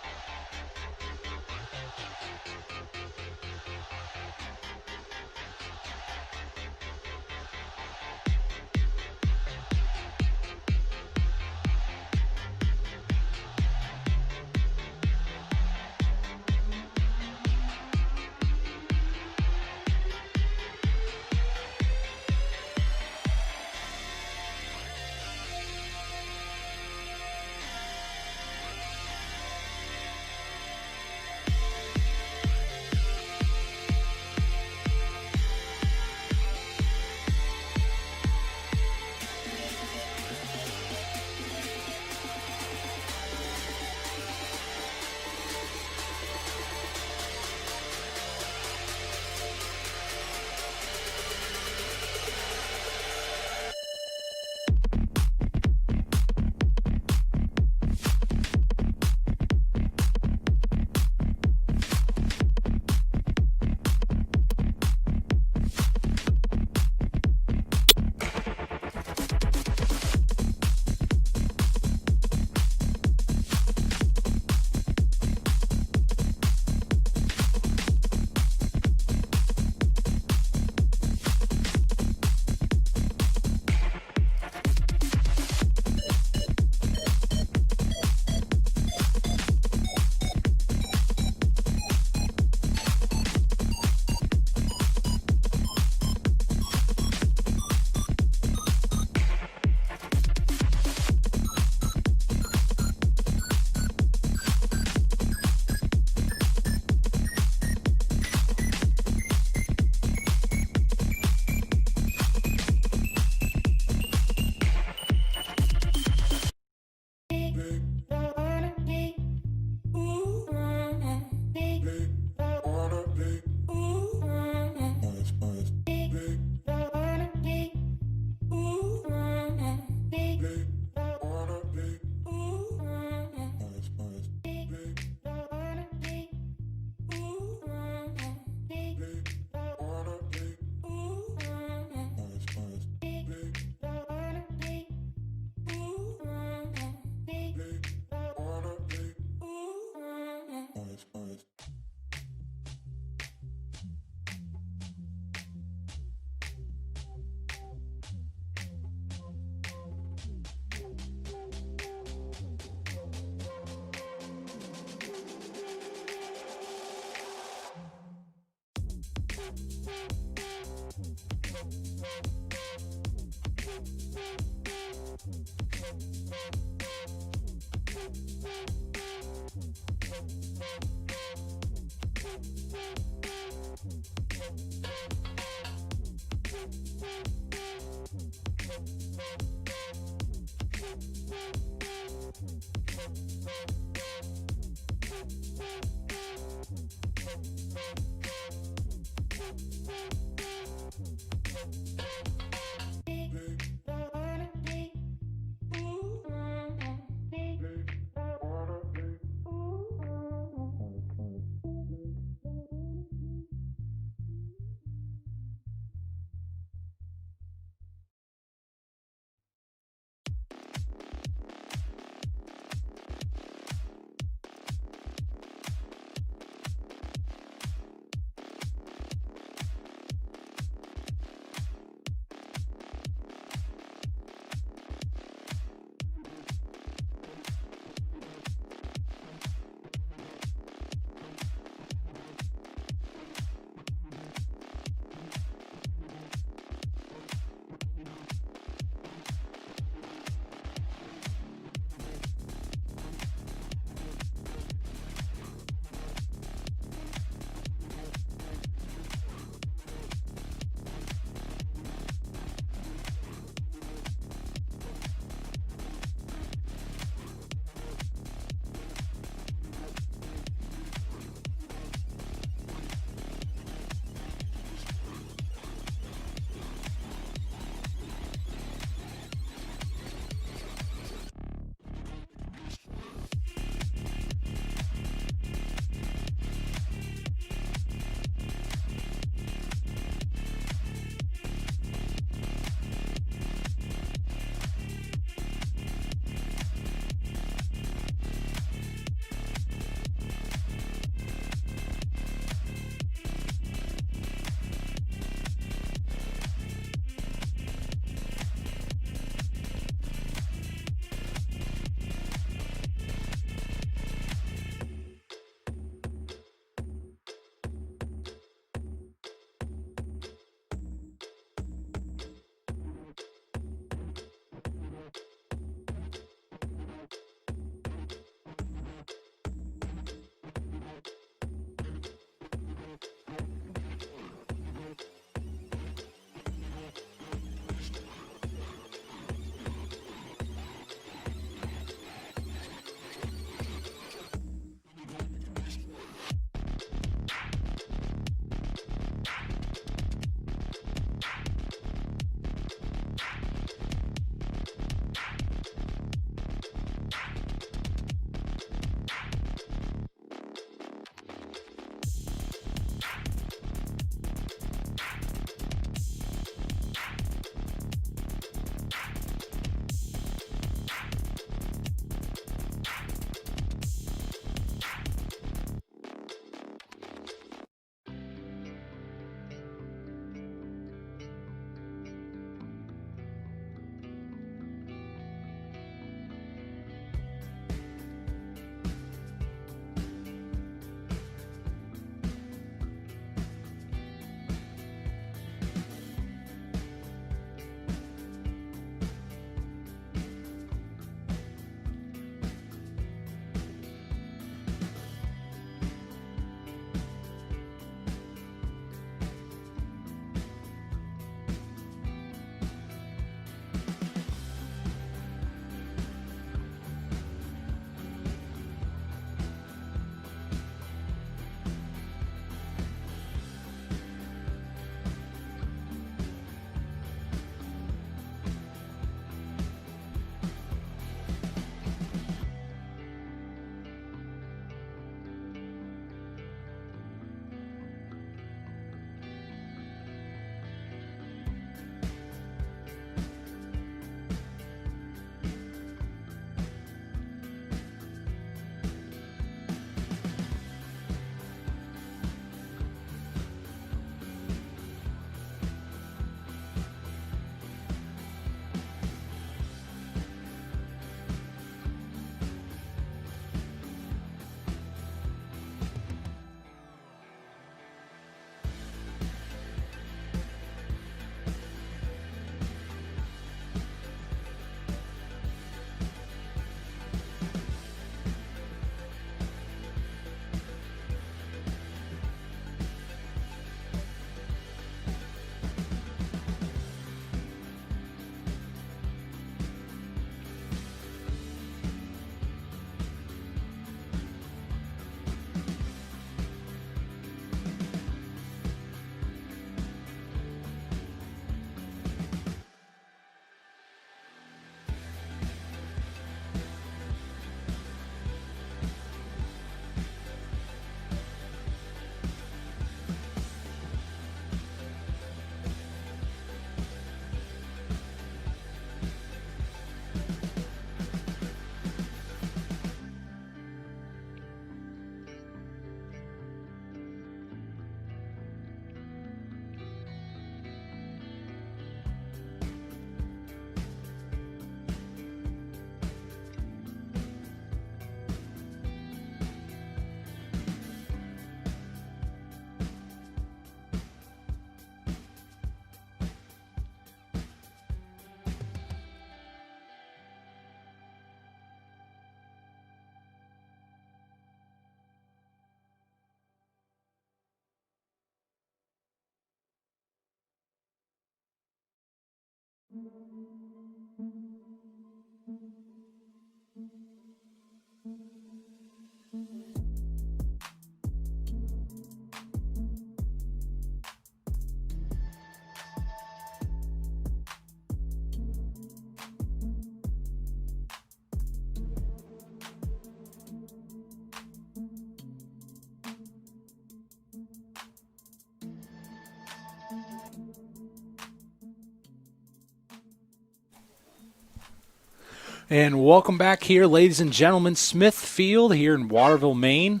Speaker 1: And welcome back here, ladies and gentlemen. Smithfield here in Waterville, Maine.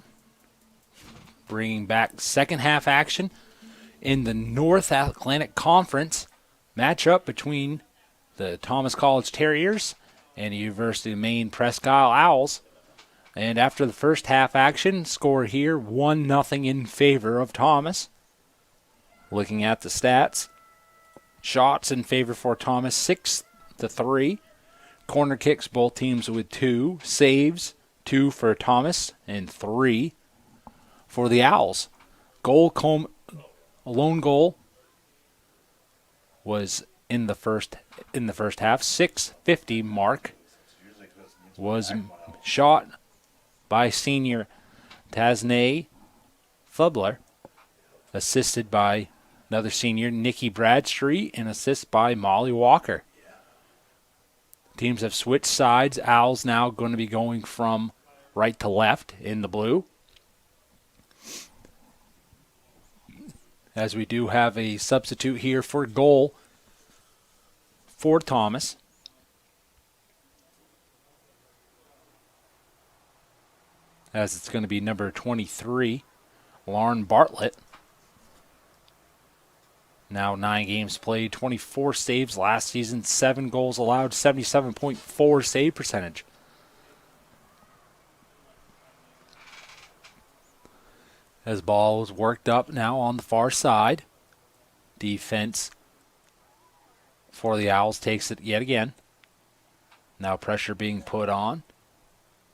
Speaker 1: Bringing back second half action in the North Atlantic Conference matchup between the Thomas College Terriers and the University of Maine-Presque Owls. And after the first half action, score here 1-0 in favor of Thomas. Looking at the stats, shots in favor for Thomas 6-3. Corner kicks, both teams with 2. Saves, 2 for Thomas and 3 for the Owls. A lone goal was in the first half. 6:50 mark was shot by senior Tasnay Fubler, assisted by another senior, Nikki Bradstreet, and assist by Molly Walker. Teams have switched sides. Owls now going to be going from right to left in the blue. As we do have a substitute here for goal for Thomas. As it's going to be number 23, Lauren Bartlett. Now 9 games played, 24 saves last season, 7 goals allowed, 77.4 save percentage. As ball is worked up now on the far side. Defense for the Owls takes it yet again. Now pressure being put on.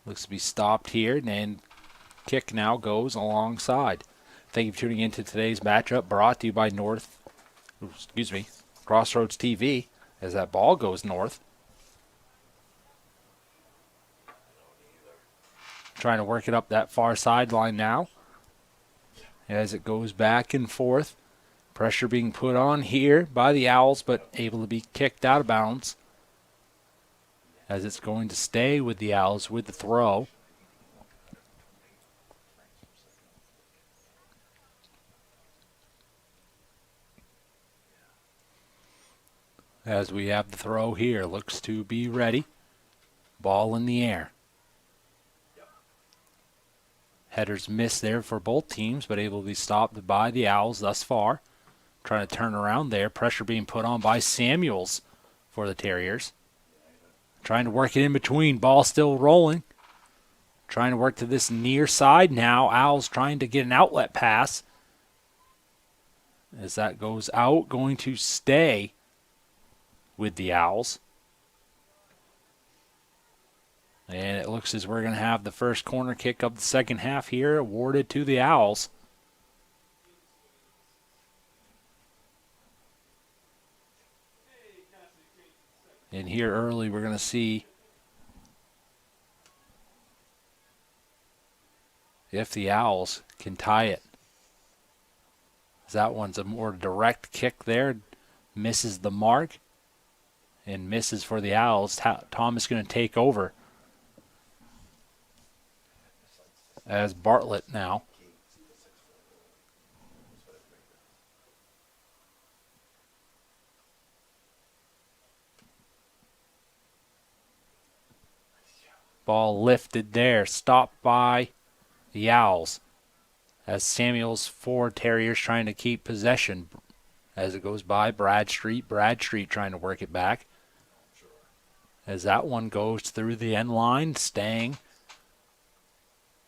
Speaker 1: Looks to be stopped here, and kick now goes alongside. Thank you for tuning into today's matchup, brought to you by Crossroads TV, as that ball goes north. Trying to work it up that far sideline now. As it goes back and forth. Pressure being put on here by the Owls, but able to be kicked out of bounds. As it's going to stay with the Owls with the throw. As we have the throw here, looks to be ready. Ball in the air. Headers missed there for both teams, but able to be stopped by the Owls thus far. Trying to turn around there. Pressure being put on by Samuels for the Terriers. Trying to work it in between. Ball still rolling. Trying to work to this near side now. Owls trying to get an outlet pass. As that goes out, going to stay with the Owls. And it looks as we're going to have the first corner kick of the second half here awarded to the Owls. And here early we're going to see if the Owls can tie it. That one's a more direct kick there. Misses the mark. And misses for the Owls. Thomas going to take over. As Bartlett now. Ball lifted there. Stopped by the Owls. As Samuel's four Terriers trying to keep possession. As it goes by Bradstreet. Bradstreet trying to work it back. As that one goes through the end line. Staying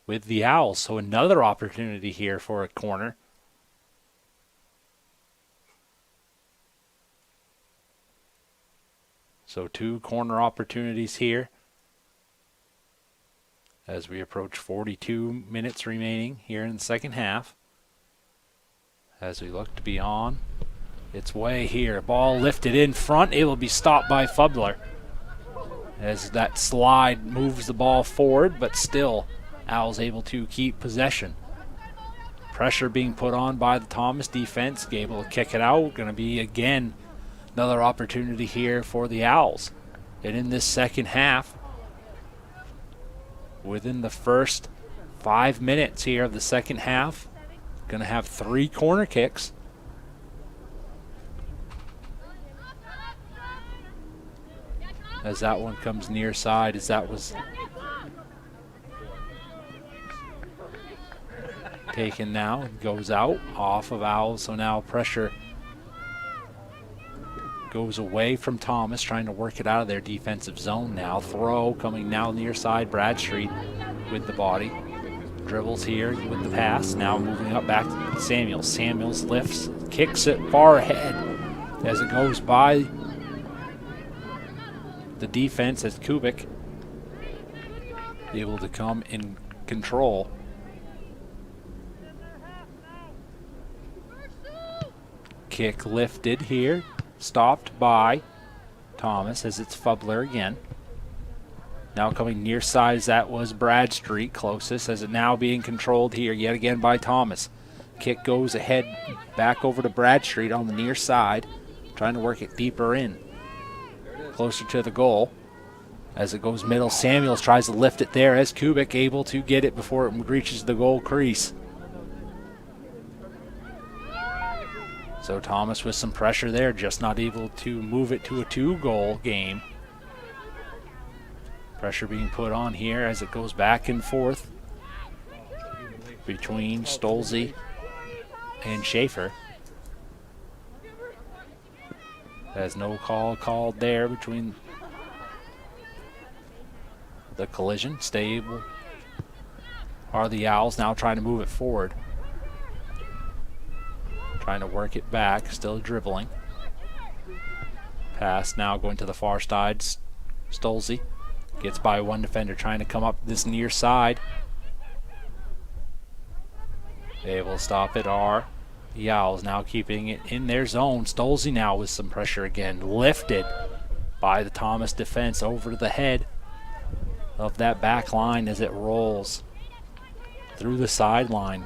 Speaker 1: with the Owls. So another opportunity here for a corner. So 2 corner opportunities here. As we approach 42 minutes remaining here in the second half. As we look to be on its way here. Ball lifted in front. It will be stopped by Fubler as that slide moves the ball forward, but still Owls able to keep possession. Pressure being put on by the Thomas defense. Able to kick it out. Going to be, again, another opportunity here for the Owls. And in this second half, within the first 5 minutes here of the second half, going to have 3 corner kicks. As that one comes near side, as that was taken now and goes out off of Owls. So now pressure goes away from Thomas, trying to work it out of their defensive zone now. Throw coming now near side. Bradstreet with the body. Dribbles here with the pass. Now moving up back to Samuels. Samuels lifts, kicks it far ahead as it goes by the defense as Kubik able to come in control. Kick lifted here, stopped by Thomas as it's Fubler again. Now coming near side as that was Bradstreet closest, as it now being controlled here yet again by Thomas. Kick goes ahead back over to Bradstreet on the near side, trying to work it deeper in, closer to the goal. As it goes middle, Samuels tries to lift it there as Kubik able to get it before it reaches the goal crease. So Thomas with some pressure there, just not able to move it to a 2-goal game. Pressure being put on here as it goes back and forth between Stolze and Schaefer. There's no call called there between the collision. Stable are the Owls now trying to move it forward. Trying to work it back, still dribbling. Pass now going to the far side. Stolze gets by one defender trying to come up this near side. Able to stop it are the Owls, now keeping it in their zone. Stolze now with some pressure again. Lifted by the Thomas defense over to the head of that back line as it rolls through the sideline.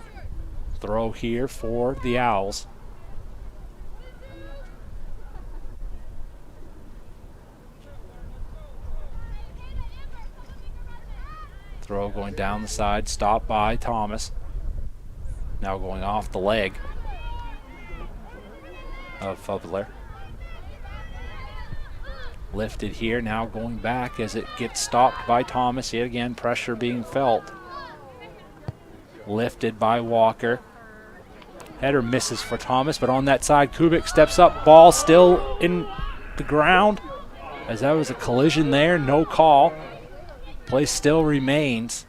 Speaker 1: Throw here for the Owls. Throw going down the side, stopped by Thomas. Now going off the leg of Fubler. Lifted here, now going back as it gets stopped by Thomas. Yet again, pressure being felt. Lifted by Walker. Header misses for Thomas, but on that side, Kubik steps up. Ball still in the ground as that was a collision there, no call. Play still remains.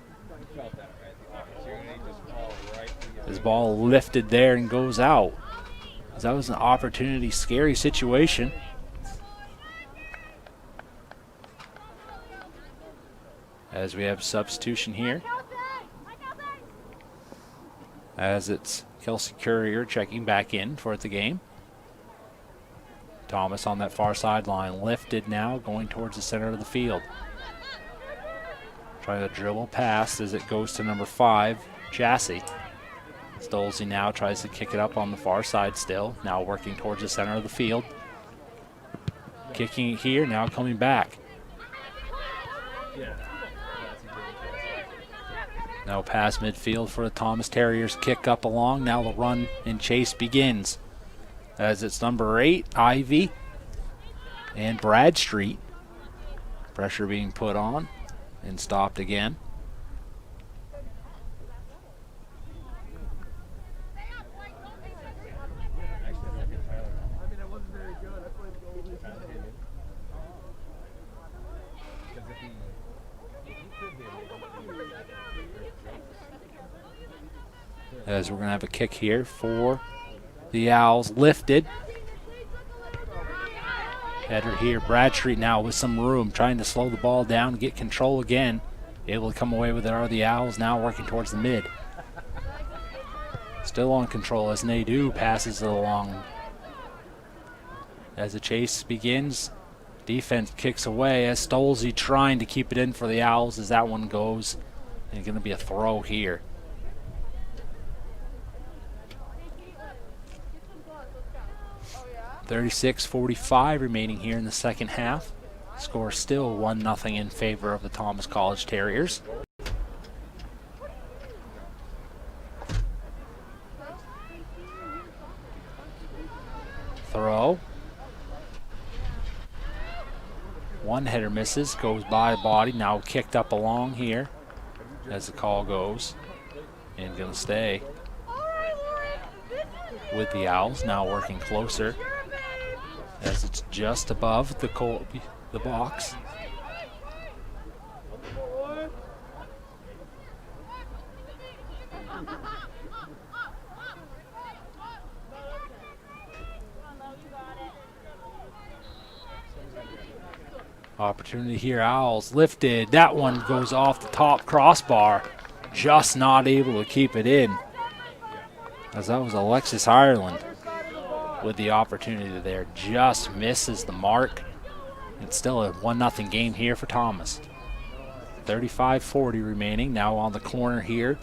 Speaker 1: His ball lifted there and goes out. That was an opportunity, scary situation. As we have substitution here. As it's Kelsey Courier checking back in for the game. Thomas on that far sideline, lifted now, going towards the center of the field. Trying to dribble past as it goes to number 5, Jassy. Stolze now tries to kick it up on the far side still, now working towards the center of the field. Kicking it here, now coming back. Now past midfield for the Thomas Terriers, kick up along. Now the run and chase begins. As it's number 8, Ivy and Bradstreet. Pressure being put on and stopped again. As we're going to have a kick here for the Owls. Lifted. Header here. Bradstreet now with some room, trying to slow the ball down, get control again. Able to come away with it are the Owls, now working towards the mid. Still on control as Nadeau passes it along As the chase begins, defense kicks away as Stolze trying to keep it in for the Owls as that one goes. And it's going to be a throw here. .36:45 remaining here in the second half. Score still 1-0 in favor of the Thomas College Terriers. Throw. One header misses, goes by the body, now kicked up along here as the call goes. And going to stay with the Owls, now working closer as it's just above the box. Opportunity here, Owls lifted. That one goes off the top crossbar. Just not able to keep it in. As that was Alexis Ireland with the opportunity there. Just misses the mark. It's still a 1-0 game here for Thomas. 35:40 remaining. Now on the corner here.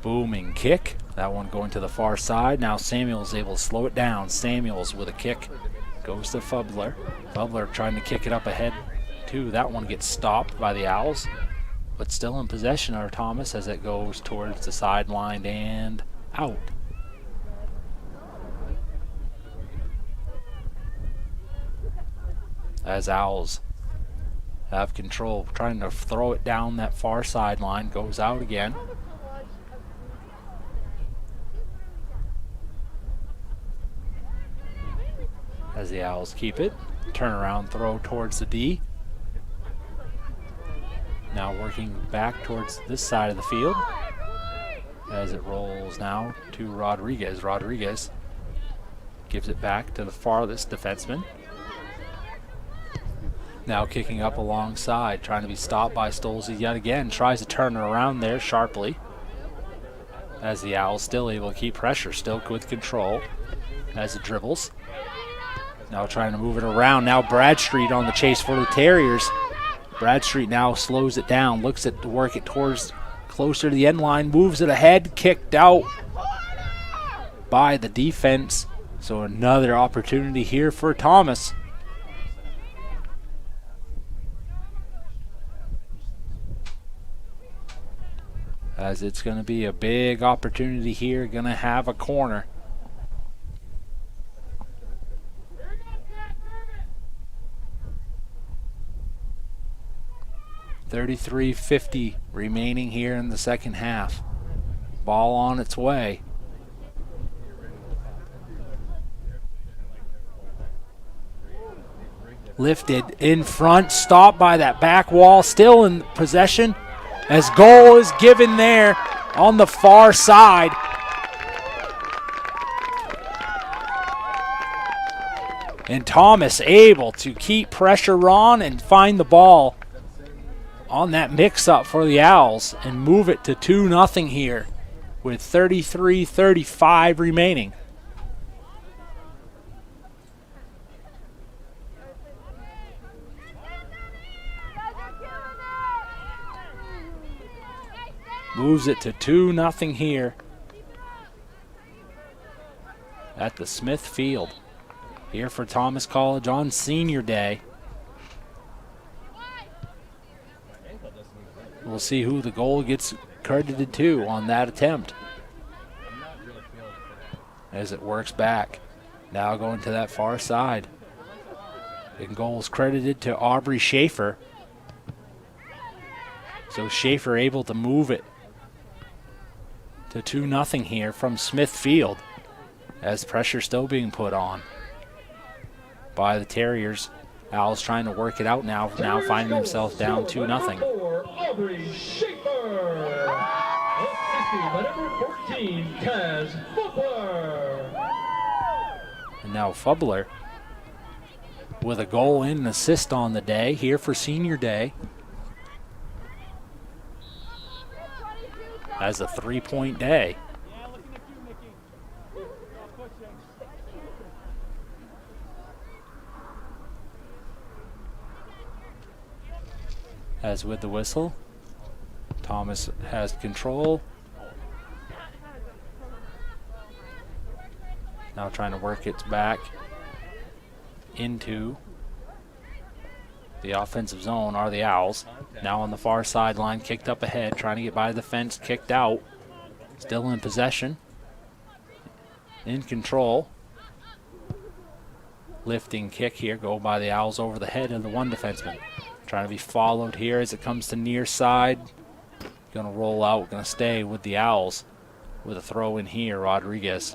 Speaker 1: Booming kick. That one going to the far side. Now Samuels able to slow it down. Samuels with a kick. Goes to Fubler. Fubler trying to kick it up ahead too. That one gets stopped by the Owls. But still in possession of Thomas as it goes towards the sideline and out. As Owls have control, trying to throw it down that far sideline, goes out again. As the Owls keep it, turnaround throw towards the D. Now working back towards this side of the field as it rolls now to Rodriguez. Rodriguez gives it back to the farthest defenseman. Now kicking up alongside, trying to be stopped by Stolze yet again. Tries to turn it around there sharply. As the Owls still able to keep pressure, still with control as it dribbles. Now trying to move it around. Now Bradstreet on the chase for the Terriers. Bradstreet now slows it down, looks at to work it towards closer to the end line, moves it ahead, kicked out by the defense. So another opportunity here for Thomas. As it's going to be a big opportunity here, going to have a corner. .33:50 remaining here in the second half. Ball on its way. Lifted in front, stopped by that back wall, still in possession. As goal is given there on the far side. And Thomas able to keep pressure on and find the ball on that mix-up for the Owls and move it to 2-0 here with 33:35 remaining. Moves it to 2-0 here at the Smith Field here for Thomas College on Senior Day. We'll see who the goal gets credited to on that attempt as it works back. Now going to that far side. And goals credited to Aubrey Schaefer. So Schaefer able to move it to 2-0 here from Smith Field as pressure still being put on by the Terriers. Owls trying to work it out now finding themselves down 2-0.
Speaker 3: Aubrey Schaefer. Assisting by number 14, Taz Fubler.
Speaker 1: And now Fubler with a goal and an assist on the day here for Senior Day. As a 3-point day. As with the whistle, Thomas has control. Now trying to work its back into the offensive zone are the Owls. Now on the far sideline, kicked up ahead, trying to get by the fence, kicked out. Still in possession. In control. Lifting kick here, go by the Owls over the head of the one defenseman. Trying to be followed here as it comes to near side. Gonna roll out, gonna stay with the Owls. With a throw in here, Rodriguez.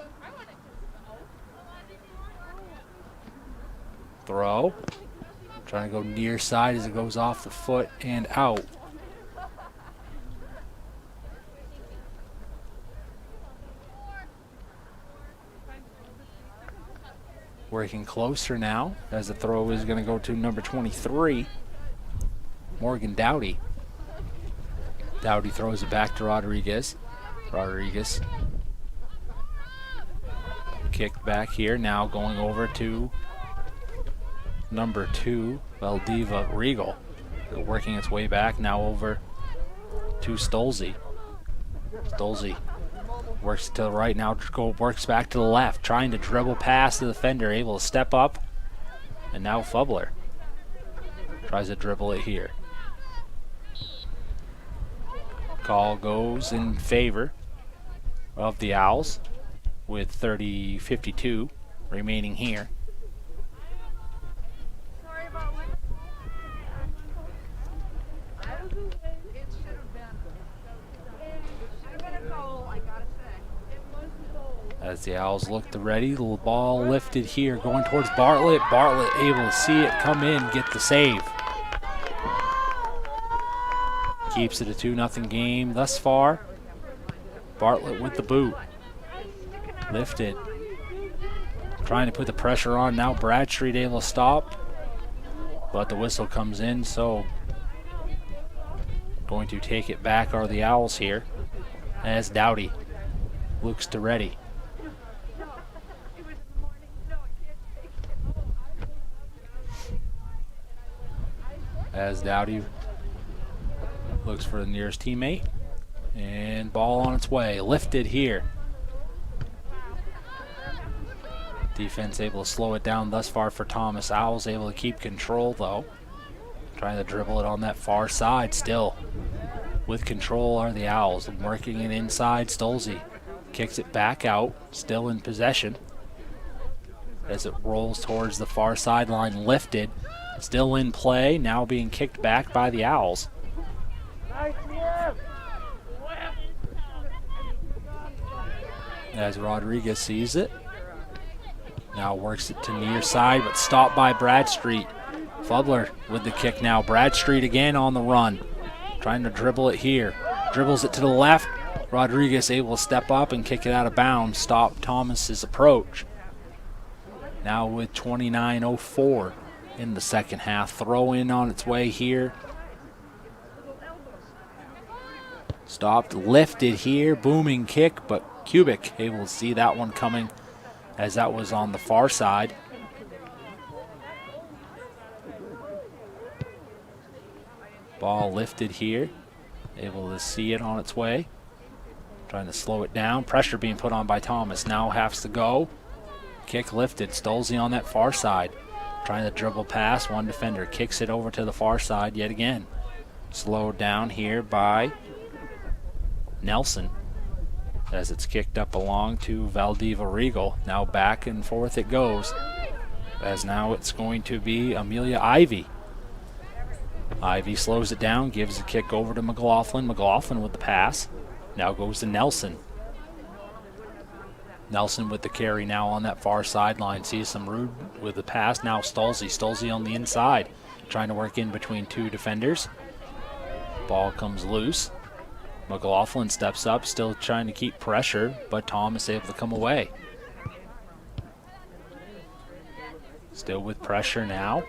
Speaker 1: Throw. Trying to go near side as it goes off the foot and out. Working closer now as the throw is going to go to number 23, Morgan Dowdy. Dowdy throws it back to Rodriguez. Rodriguez kicked back here, now going over to number 2, Valdiva Regal. Working its way back now over to Stolze. Stolze works to the right, now works back to the left, trying to dribble past the defender, able to step up, and now Fubler tries to dribble it here. Call goes in favor of the Owls with 30:52 remaining here. As the Owls look to ready, the ball lifted here, going towards Bartlett. Bartlett able to see it come in, get the save. Keeps it a 2-0 game thus far. Bartlett with the boot. Lifted. Trying to put the pressure on. Now Bradstreet able to stop. But the whistle comes in, so going to take it back are the Owls here. As Dowdy looks to ready. As Dowdy looks for the nearest teammate. And ball on its way. Lifted here. Defense able to slow it down thus far for Thomas. Owls able to keep control though. Trying to dribble it on that far side still. With control are the Owls. Working it inside. Stolze kicks it back out. Still in possession. As it rolls towards the far sideline. Lifted. Still in play, now being kicked back by the Owls. As Rodriguez sees it. Now works it to near side, but stopped by Bradstreet. Fubler with the kick now. Bradstreet again on the run. Trying to dribble it here. Dribbles it to the left. Rodriguez able to step up and kick it out of bounds. Stop Thomas's approach. Now with 29:04. In the second half. Throw in on its way here. Stopped, lifted here. Booming kick, but Kubik able to see that one coming as that was on the far side. Ball lifted here. Able to see it on its way. Trying to slow it down. Pressure being put on by Thomas. Now has to go. Kick lifted. Stolze on that far side. Trying to dribble past, one defender kicks it over to the far side yet again. Slowed down here by Nelson as it's kicked up along to Valdiva Regal. Now back and forth it goes as now it's going to be Amelia Ivy. Ivy slows it down, gives a kick over to McLaughlin. McLaughlin with the pass. Now goes to Nelson. Nelson with the carry now on that far sideline. Sees some Rude with the pass. Now Stolze. Stolze on the inside. Trying to work in between two defenders. Ball comes loose. McLaughlin steps up. Still trying to keep pressure. But Thomas able to come away. Still with pressure now.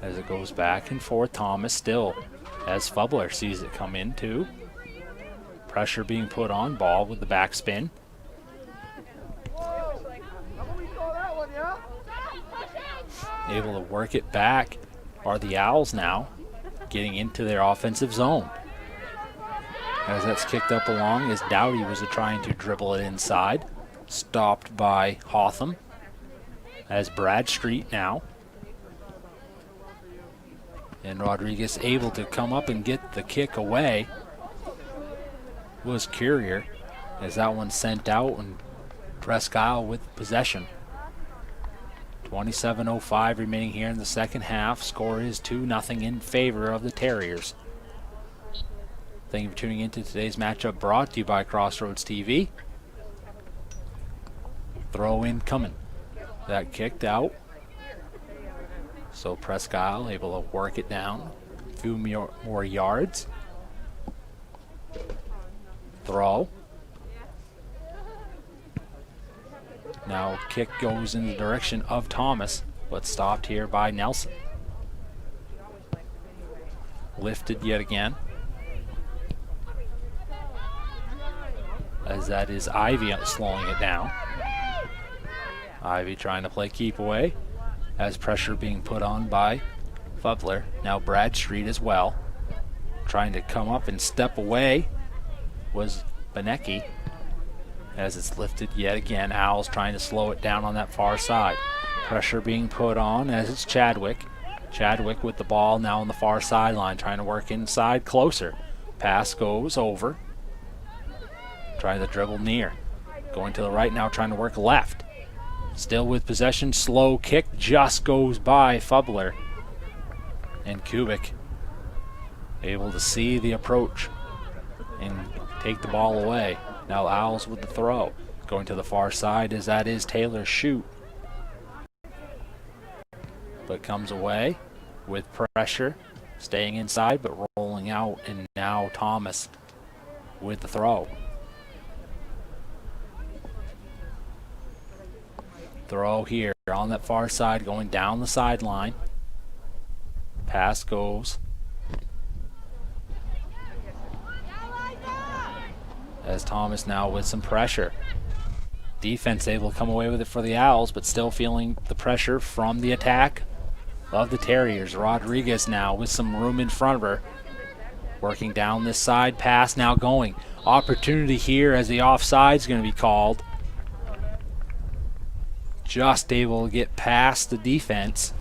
Speaker 1: As it goes back and forth. Thomas still. As Fubler sees it come in too. Pressure being put on. Ball with the backspin. Able to work it back are the Owls now. getting into their offensive zone. As that's kicked up along, as Dowdy was trying to dribble it inside. Stopped by Hotham. As Bradstreet now. And Rodriguez able to come up and get the kick away. Was Courier, as that one sent out, and Presque Isle with possession. 27:05 remaining here in the second half. Score is 2-0 in favor of the Terriers. Thank you for tuning into today's matchup, brought to you by Crossroads TV. Throw in coming. That kicked out. So Presque Isle able to work it down. A few more yards. Throw. Now kick goes in the direction of Thomas, but stopped here by Nelson. Lifted yet again. As that is Ivy slowing it down. Ivy trying to play keep away. As pressure being put on by Fubler. Now Bradstreet as well. Trying to come up and step away was Benecki. As it's lifted yet again. Owls trying to slow it down on that far side. Pressure being put on as it's Chadwick. Chadwick with the ball now on the far sideline, trying to work inside closer. Pass goes over. Trying to dribble near. Going to the right now, trying to work left. Still with possession, slow kick just goes by Fubler. And Kubik able to see the approach and take the ball away. Now Owls with the throw. Going to the far side as that is Taylor Shoot. But comes away with pressure. Staying inside but rolling out, and now Thomas with the throw. Throw here on that far side, going down the sideline. Pass goes. As Thomas now with some pressure. Defense able to come away with it for the Owls, but still feeling the pressure from the attack of the Terriers. Rodriguez now with some room in front of her. Working down this side, pass now going. Opportunity here as the offside's going to be called. Just able to get past the defense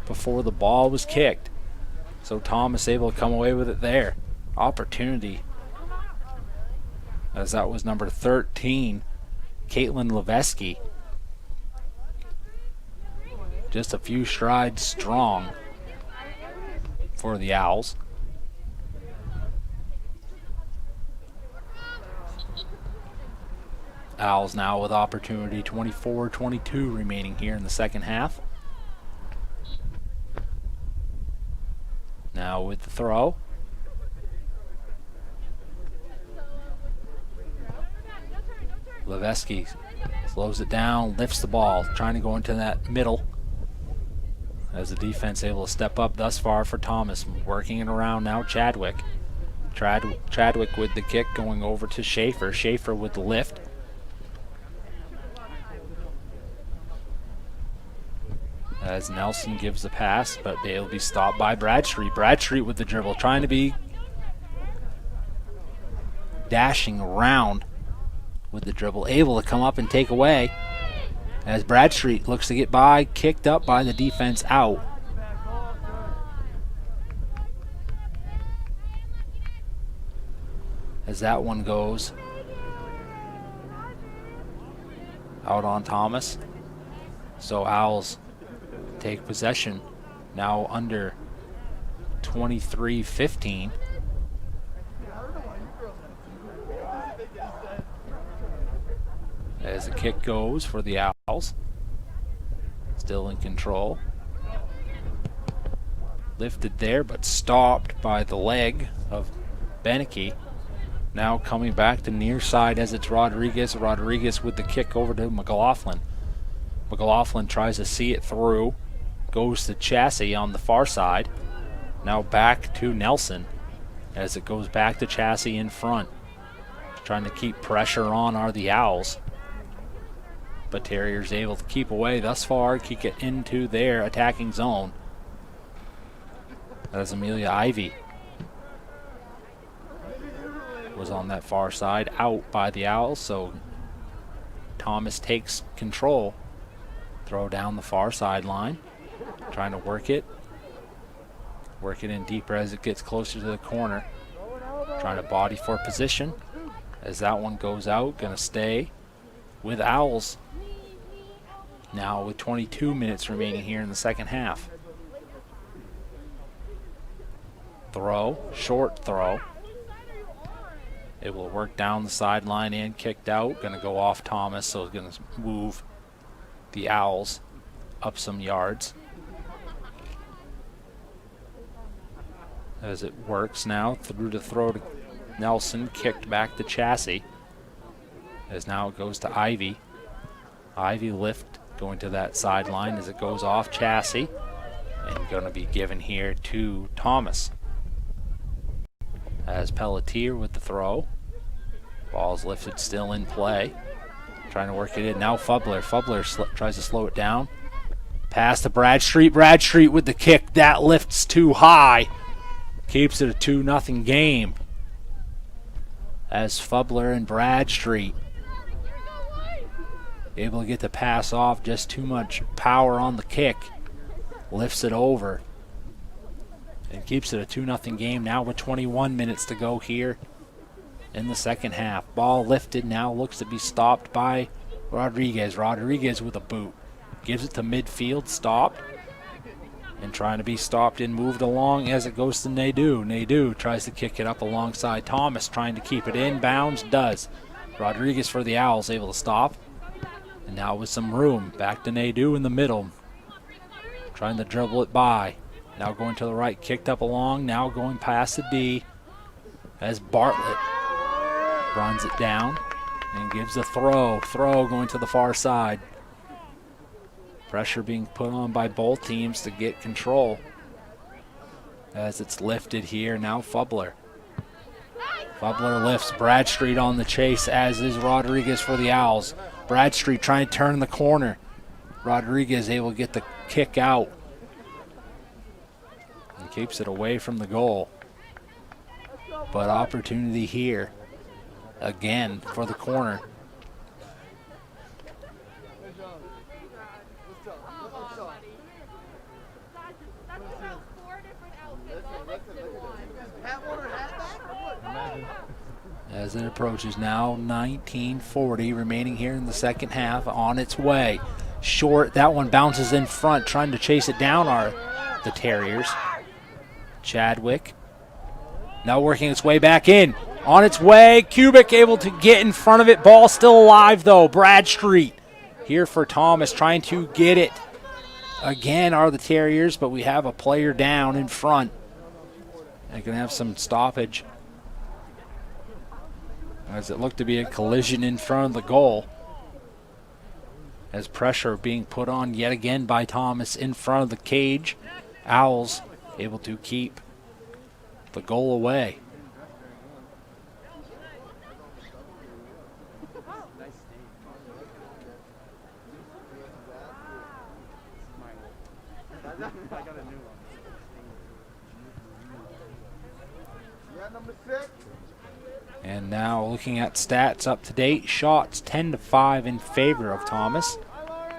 Speaker 1: before the ball was kicked. So Thomas able to come away with it there. Opportunity. As that was number 13, Caitlin Levesky. Just a few strides strong for the Owls. Owls now with opportunity, 24-22 remaining here in the second half. Now with the throw. Levesky slows it down, lifts the ball, trying to go into that middle. As the defense able to step up thus far for Thomas. Working it around now, Chadwick. Chadwick with the kick going over to Schaefer. Schaefer with the lift. As Nelson gives the pass, but they'll be stopped by Bradstreet. Bradstreet with the dribble, trying to be dashing around with the dribble, able to come up and take away. As Bradstreet looks to get by, kicked up by the defense out. As that one goes out on Thomas. So Owls take possession now under 23-15. As the kick goes for the Owls. Still in control. Lifted there but stopped by the leg of Benecke. Now coming back to near side as it's Rodriguez. Rodriguez with the kick over to McLaughlin. McLaughlin tries to see it through. Goes to Chassie on the far side. Now back to Nelson as it goes back to Chassie in front. Trying to keep pressure on are the Owls. But Terriers able to keep away thus far, kick it into their attacking zone. As Amelia Ivy was on that far side, out by the Owls, so Thomas takes control. Throw down the far sideline, trying to work it in deeper as it gets closer to the corner. Trying to body for position as that one goes out. Going to stay with Owls now with 22 minutes remaining here in the second half. Throw, short throw. It will work down the sideline and kicked out. Going to go off Thomas, so it's going to move the Owls up some yards. As it works now, through the throw to Nelson, kicked back to Chassie. As now it goes to Ivy. Ivy lift going to that sideline as it goes off Chassie. And going to be given here to Thomas. As Pelletier with the throw. Ball's lifted, still in play. Trying to work it in. Now Fubler. Fubler tries to slow it down. Pass to Bradstreet. Bradstreet with the kick. That lifts too high. Keeps it a 2-0 game. As Fubler and Bradstreet able to get the pass off. Just too much power on the kick. Lifts it over. And keeps it a 2-0 game now with 21 minutes to go here in the second half. Ball lifted now, looks to be stopped by Rodriguez. Rodriguez with a boot. Gives it to midfield, stopped. And trying to be stopped and moved along as it goes to Nadeau. Nadeau tries to kick it up alongside Thomas, trying to keep it in bounds, does. Rodriguez for the Owls, able to stop. And now with some room, back to Nadeau in the middle. Trying to dribble it by. Now going to the right, kicked up along, now going past the D as Bartlett runs it down and gives a throw. Throw going to the far side. Pressure being put on by both teams to get control as it's lifted here. Now Fubler. Fubler lifts. Bradstreet on the chase, as is Rodriguez for the Owls. Bradstreet trying to turn the corner. Rodriguez able to get the kick out. And keeps it away from the goal. But opportunity here again for the corner. As it approaches now, 19:40 remaining here in the second half, on its way. Short, that one bounces in front, trying to chase it down are the Terriers. Chadwick now working its way back in. On its way, Kubik able to get in front of it. Ball still alive though. Bradstreet here for Thomas, trying to get it. Again are the Terriers, but we have a player down in front. They're going to have some stoppage, as it looked to be a collision in front of the goal. As pressure being put on yet again by Thomas in front of the cage. Owls able to keep the goal away. And now looking at stats up to date, shots 10-5 in favor of Thomas.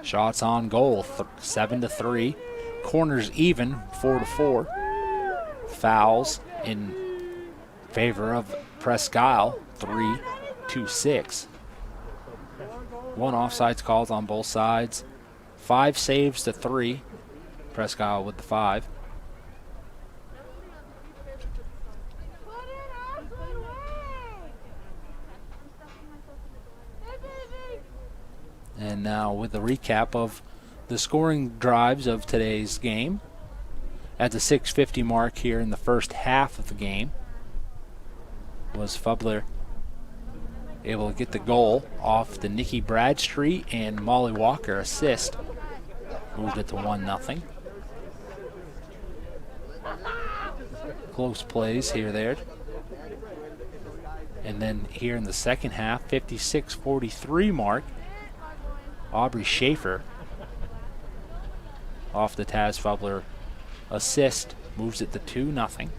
Speaker 1: Shots on goal 7-3. Corners even 4-4. Fouls in favor of Presque 3-6. 1 offsides calls on both sides. 5 saves to 3. Presque with the 5. And now with the recap of the scoring drives of today's game. At the 6:50 mark here in the first half of the game, was Fubler able to get the goal off the Nikki Bradstreet and Molly Walker assist. Moved it to 1-0. Close plays here, there. And then here in the second half, 56:43 mark, Aubrey Schaefer off the Taz Fubler assist Moves it to 2-0.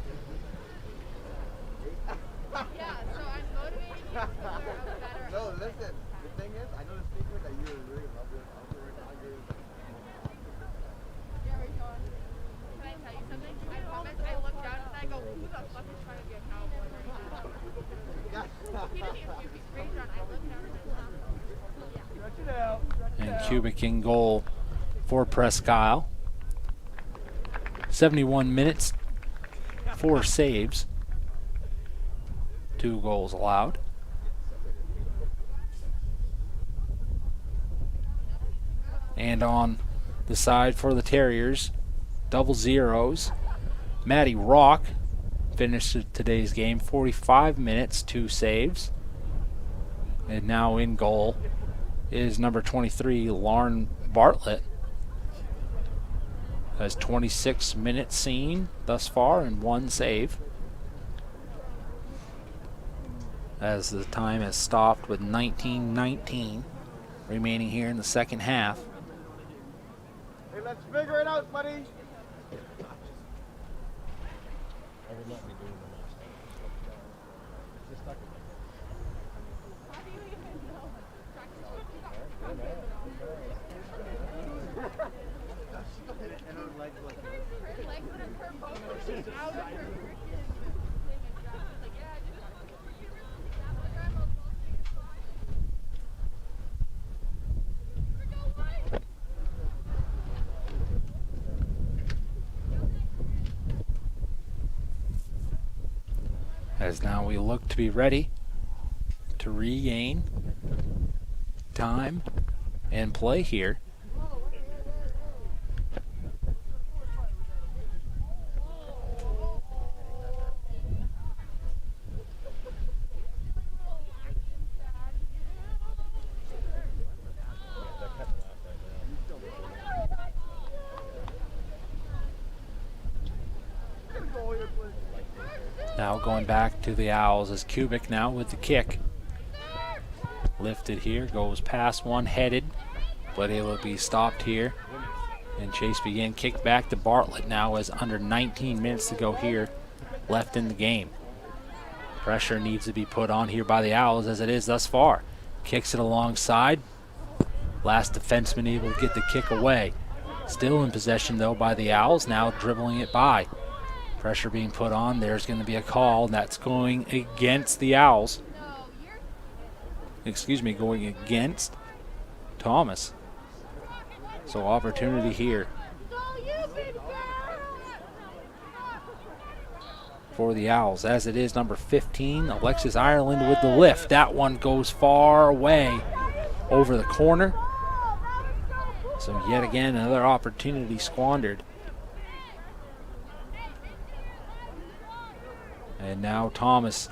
Speaker 4: Yeah, so I'm motivating you to better.
Speaker 5: No, listen. The thing is, I know the secret that you really love this.
Speaker 4: Yeah, where you going? Can I tell you something? I promise. I look down and I go, who the fuck is trying to be a cowboy right now? He didn't even give me straight on. I looked down and I laughed.
Speaker 1: And Kubik in goal for Presque. 71 minutes, 4 saves, 2 goals allowed. And on the side for the Terriers, double zeros. Matty Rock finished today's game, 45 minutes, 2 saves. And now in goal is number 23, Lauren Bartlett. Has 26 minutes seen thus far and 1 save. As the time has stopped with 19:19 remaining here in the second half.
Speaker 5: Hey, let's figure it out, buddy.
Speaker 1: As now we look to be ready to regain time and play here. Now going back to the Owls as Kubik now with the kick. Lifted here, goes past one, headed, but it will be stopped here. And chase begin, kick back to Bartlett now as under 19 minutes to go here left in the game. Pressure needs to be put on here by the Owls as it is thus far. Kicks it alongside. Last defenseman able to get the kick away. Still in possession though by the Owls, now dribbling it by. Pressure being put on. There's going to be a call that's going against the Owls. Excuse me, going against Thomas. So opportunity here for the Owls. As it is number 15, Alexis Ireland with the lift. That one goes far away over the corner. So yet again, another opportunity squandered. And now Thomas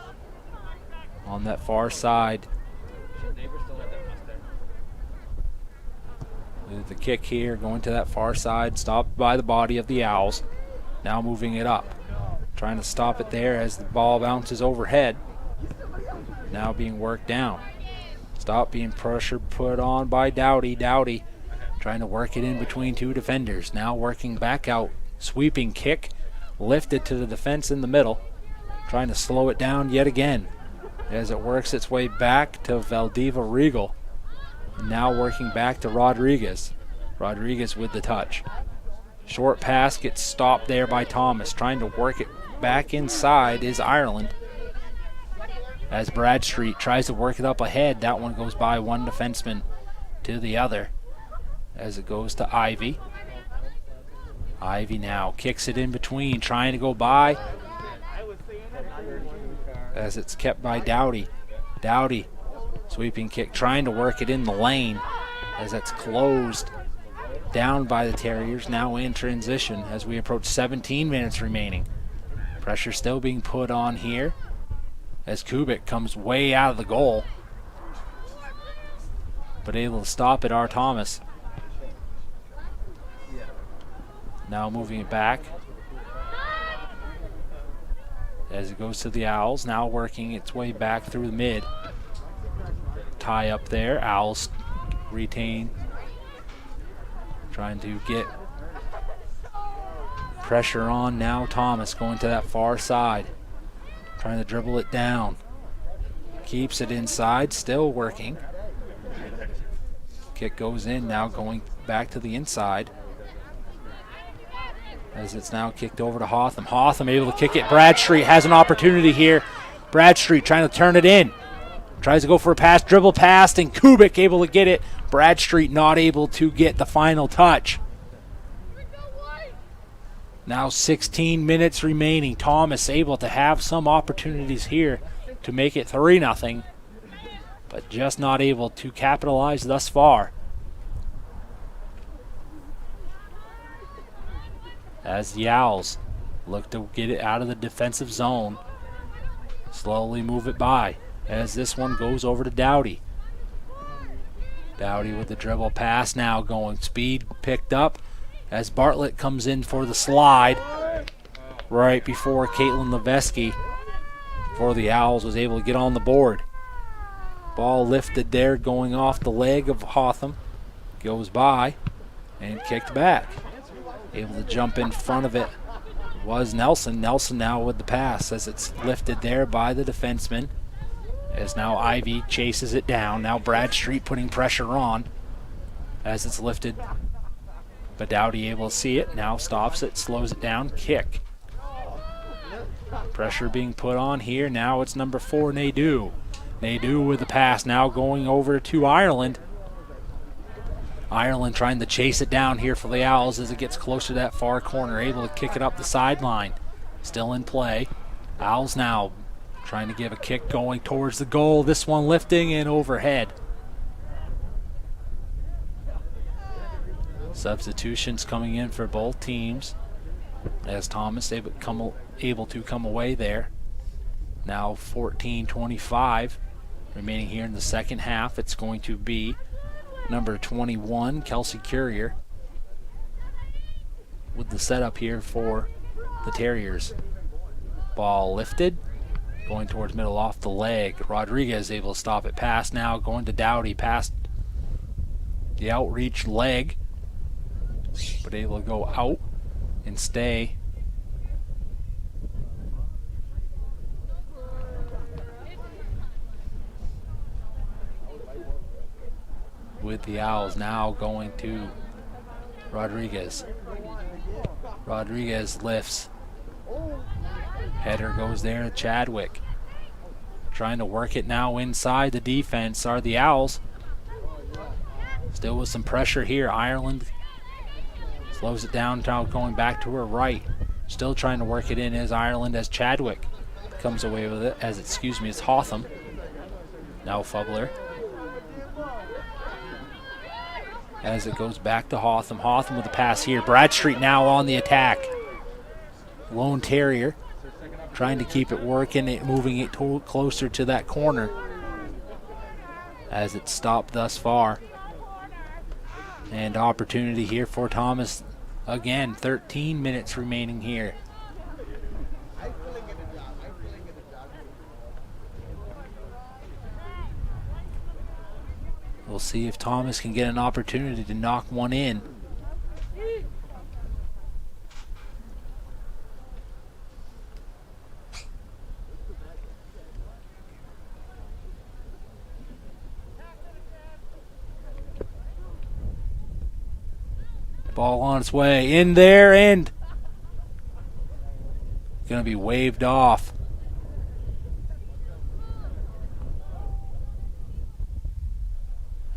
Speaker 1: on that far side. With the kick here, going to that far side, stopped by the body of the Owls. Now moving it up. Trying to stop it there as the ball bounces overhead. Now being worked down. Stop being pressure put on by Dowdy. Dowdy trying to work it in between 2 defenders. Now working back out. Sweeping kick. Lifted to the defense in the middle. Trying to slow it down yet again as it works its way back to Valdiva Regal. And now working back to Rodriguez. Rodriguez with the touch. Short pass gets stopped there by Thomas. Trying to work it back inside is Ireland. As Bradstreet tries to work it up ahead. That one goes by one defenseman to the other as it goes to Ivy. Ivy now kicks it in between, trying to go by. As it's kept by Dowdy. Dowdy, sweeping kick, trying to work it in the lane as it's closed down by the Terriers. Now in transition as we approach 17 minutes remaining. Pressure still being put on here as Kubik comes way out of the goal. But able to stop it are Thomas. Now moving it back. As it goes to the Owls, now working its way back through the mid. Tie up there, Owls retain. Trying to get Pressure on now. Thomas going to that far side. Trying to dribble it down. Keeps it inside, still working. Kick goes in now, going back to the inside. As it's now kicked over to Hotham. Hotham able to kick it. Bradstreet has an opportunity here. Bradstreet trying to turn it in. Tries to go for a pass, dribble pass, and Kubik able to get it. Bradstreet not able to get the final touch. Now 16 minutes remaining. Thomas able to have some opportunities here to make it 3-0, but just not able to capitalize thus far. As the Owls look to get it out of the defensive zone, slowly move it by as this one goes over to Dowdy. Dowdy with the dribble pass now going. Speed picked up as Bartlett comes in for the slide right before Caitlin Leveski for the Owls was able to get on the board. Ball lifted there going off the leg of Hotham. Goes by and kicked back. Able to jump in front of it was Nelson. Nelson now with the pass as it's lifted there by the defenseman. As now Ivy chases it down. Now Bradstreet putting pressure on as it's lifted. But Dowdy able to see it. Now stops it, slows it down, kick. Pressure being put on here. Now it's number 4, Nadeau. Nadeau with the pass now going over to Ireland. Ireland trying to chase it down here for the Owls as it gets closer to that far corner. Able to kick it up the sideline. Still in play. Owls now trying to give a kick going towards the goal. This one lifting and overhead. Substitutions coming in for both teams as Thomas able to come away there. Now 14:25 remaining here in the second half. It's going to be number 21, Kelsey Courier, with the setup here for the Terriers. Ball lifted, going towards middle off the leg. Rodriguez able to stop it. Pass now going to Dowdy, past the outreach leg, but able to go out and stay. With the Owls now going to Rodriguez. Rodriguez lifts. Header goes there to Chadwick. Trying to work it now inside the defense are the Owls. Still with some pressure here. Ireland slows it down, now going back to her right. Still trying to work it in as Ireland, as Chadwick comes away with it, as it's Hotham. Now Fubler. As it goes back to Hotham. Hotham with the pass here. Bradstreet now on the attack. Lone Terrier trying to keep it working, moving it closer to that corner as it's stopped thus far. And opportunity here for Thomas again. 13 minutes remaining here. We'll see if Thomas can get an opportunity to knock one in. Ball on its way in there and going to be waved off.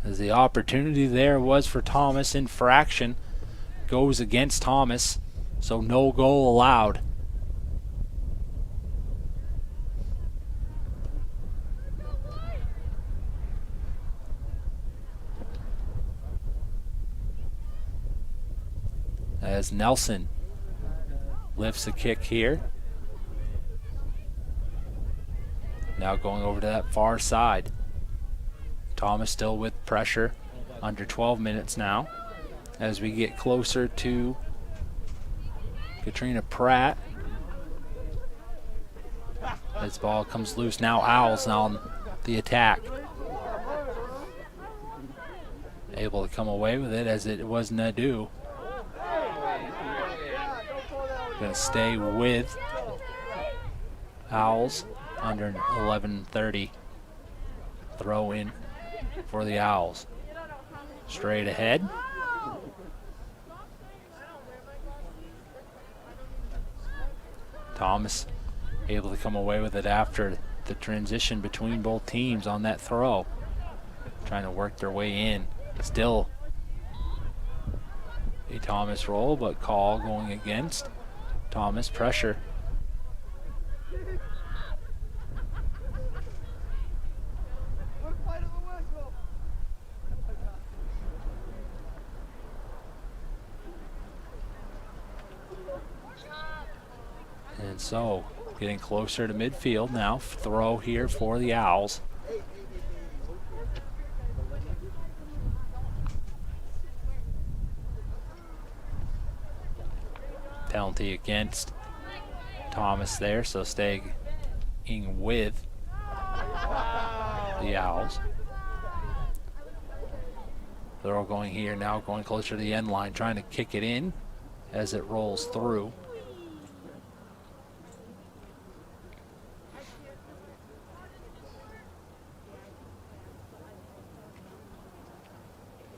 Speaker 1: As the opportunity there was for Thomas, infraction goes against Thomas, so no goal allowed. As Nelson lifts a kick here. Now going over to that far side. Thomas still with pressure, under 12 minutes now. As we get closer to Katrina Pratt. This ball comes loose now. Owls now on the attack. Able to come away with it as it was Nadeau. Going to stay with Owls under 11:30. Throw in for the Owls. Straight ahead. Thomas able to come away with it after the transition between both teams on that throw. Trying to work their way in. Still a Thomas roll, but call going against Thomas. Pressure. And so, getting closer to midfield now. Throw here for the Owls. Penalty against Thomas there, so staying with the Owls. Throw going here now, going closer to the end line, trying to kick it in as it rolls through.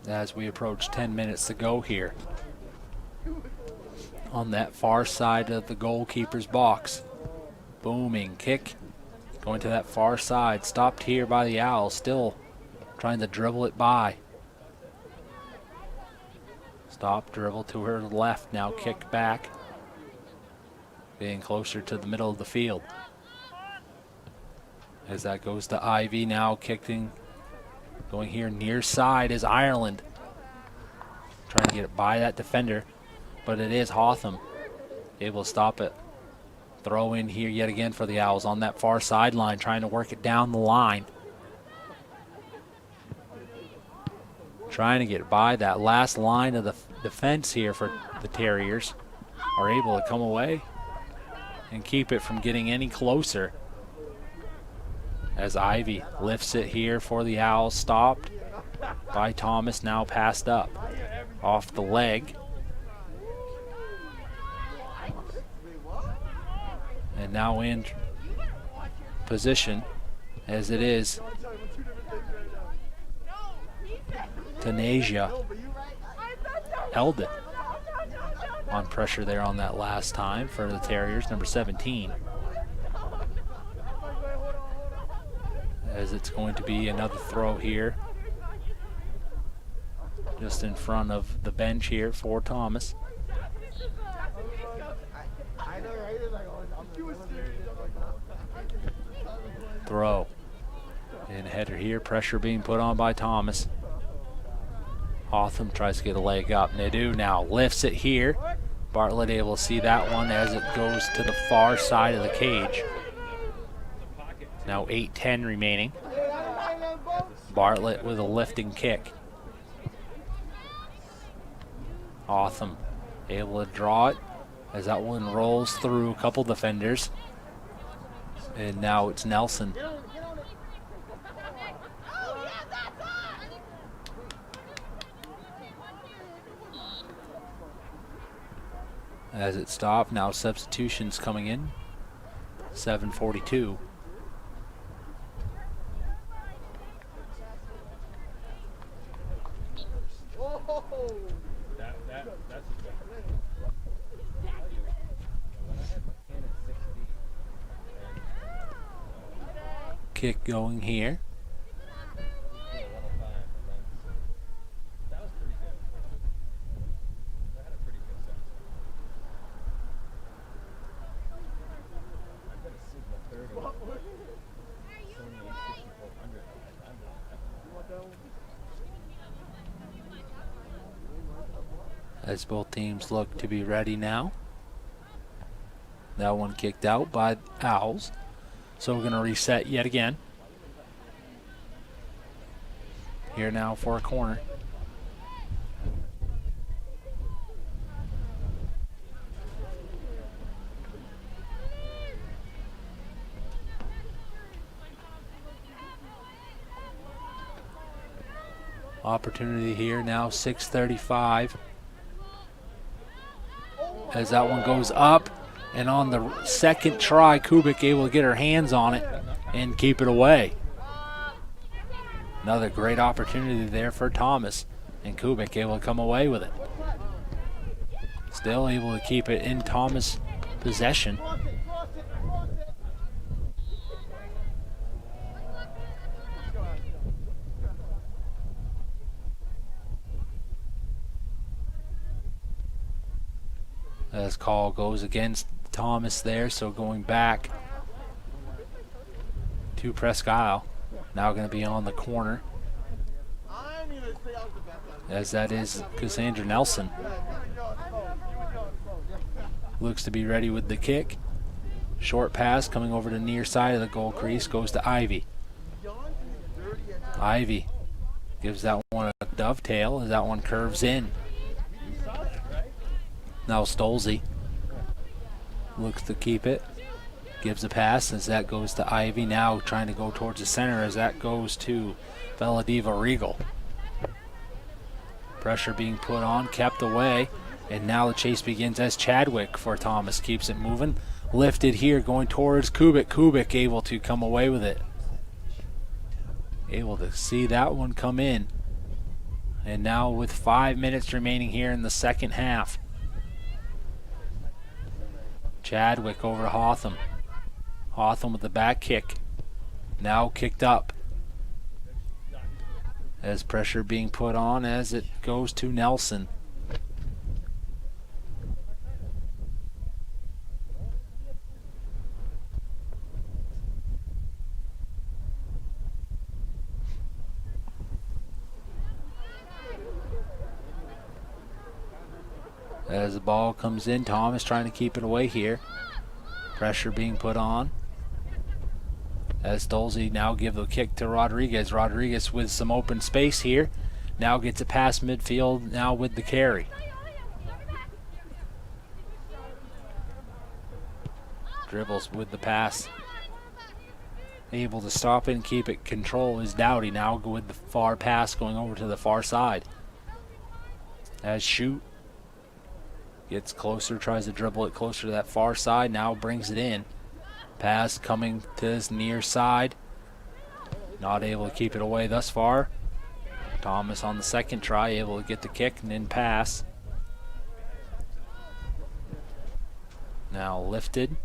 Speaker 1: As we approach 10 minutes to go here. On that far side of the goalkeeper's box. Booming kick. Going to that far side. Stopped here by the Owls. Still trying to dribble it by. Stop, dribble to her left. Now kick back. Getting closer to the middle of the field. As that goes to Ivy now kicking. Going here near side is Ireland. Trying to get it by that defender. But it is Hotham able to stop it. Throw in here yet again for the Owls on that far sideline, trying to work it down the line. Trying to get by that last line of the defense here for the Terriers. Are able to come away and keep it from getting any closer. As Ivy lifts it here for the Owls, stopped by Thomas, now passed up. Off the leg. And now in position as it is Tanasia held it on pressure there on that last time for the Terriers, number 17. As it's going to be another throw here just in front of the bench here for Thomas. Throw. And header here, pressure being put on by Thomas. Hotham tries to get a leg up. Nadeau now lifts it here. Bartlett able to see that one as it goes to the far side of the cage. Now 8:10 remaining. Bartlett with a lifting kick. Hotham able to draw it as that one rolls through a couple defenders. And now it's Nelson. As it stopped, now substitutions coming in. 7:42. Kick going here. As both teams look to be ready now. That one kicked out by Owls. So we're going to reset yet again. Here now for a corner. Opportunity here now, 6:35. as that one goes up. And on the second try, Kubik able to get her hands on it and keep it away. Another great opportunity there for Thomas, and Kubik able to come away with it. Still able to keep it in Thomas' possession. As call goes against Thomas there, so going back to Presque Isle. Now going to be on the corner, as that is Cassandra Nelson. Looks to be ready with the kick. Short pass coming over to near side of the goal crease, goes to Ivy. Ivy gives that one a dovetail as that one curves in. Now Stolze looks to keep it. Gives a pass as that goes to Ivy. Now trying to go towards the center as that goes to Veladiva Regal. Pressure being put on, kept away. And now the chase begins as Chadwick for Thomas keeps it moving. Lifted here going towards Kubik. Kubik able to come away with it. Able to see that one come in. And now with 5 minutes remaining here in the second half. Chadwick over to Hotham. Hotham with the back kick. Now kicked up. As pressure being put on as it goes to Nelson. As the ball comes in, Thomas trying to keep it away here. Pressure being put on. As Stolze now give the kick to Rodriguez. Rodriguez with some open space here. Now gets it past midfield, now with the carry. Dribbles with the pass. Able to stop it and keep it control is Dowdy. Now go with the far pass going over to the far side. As Shoot gets closer, tries to dribble it closer to that far side, now brings it in. Pass coming to his near side. Not able to keep it away thus far. Thomas on the second try, able to get the kick and then pass. Now lifted,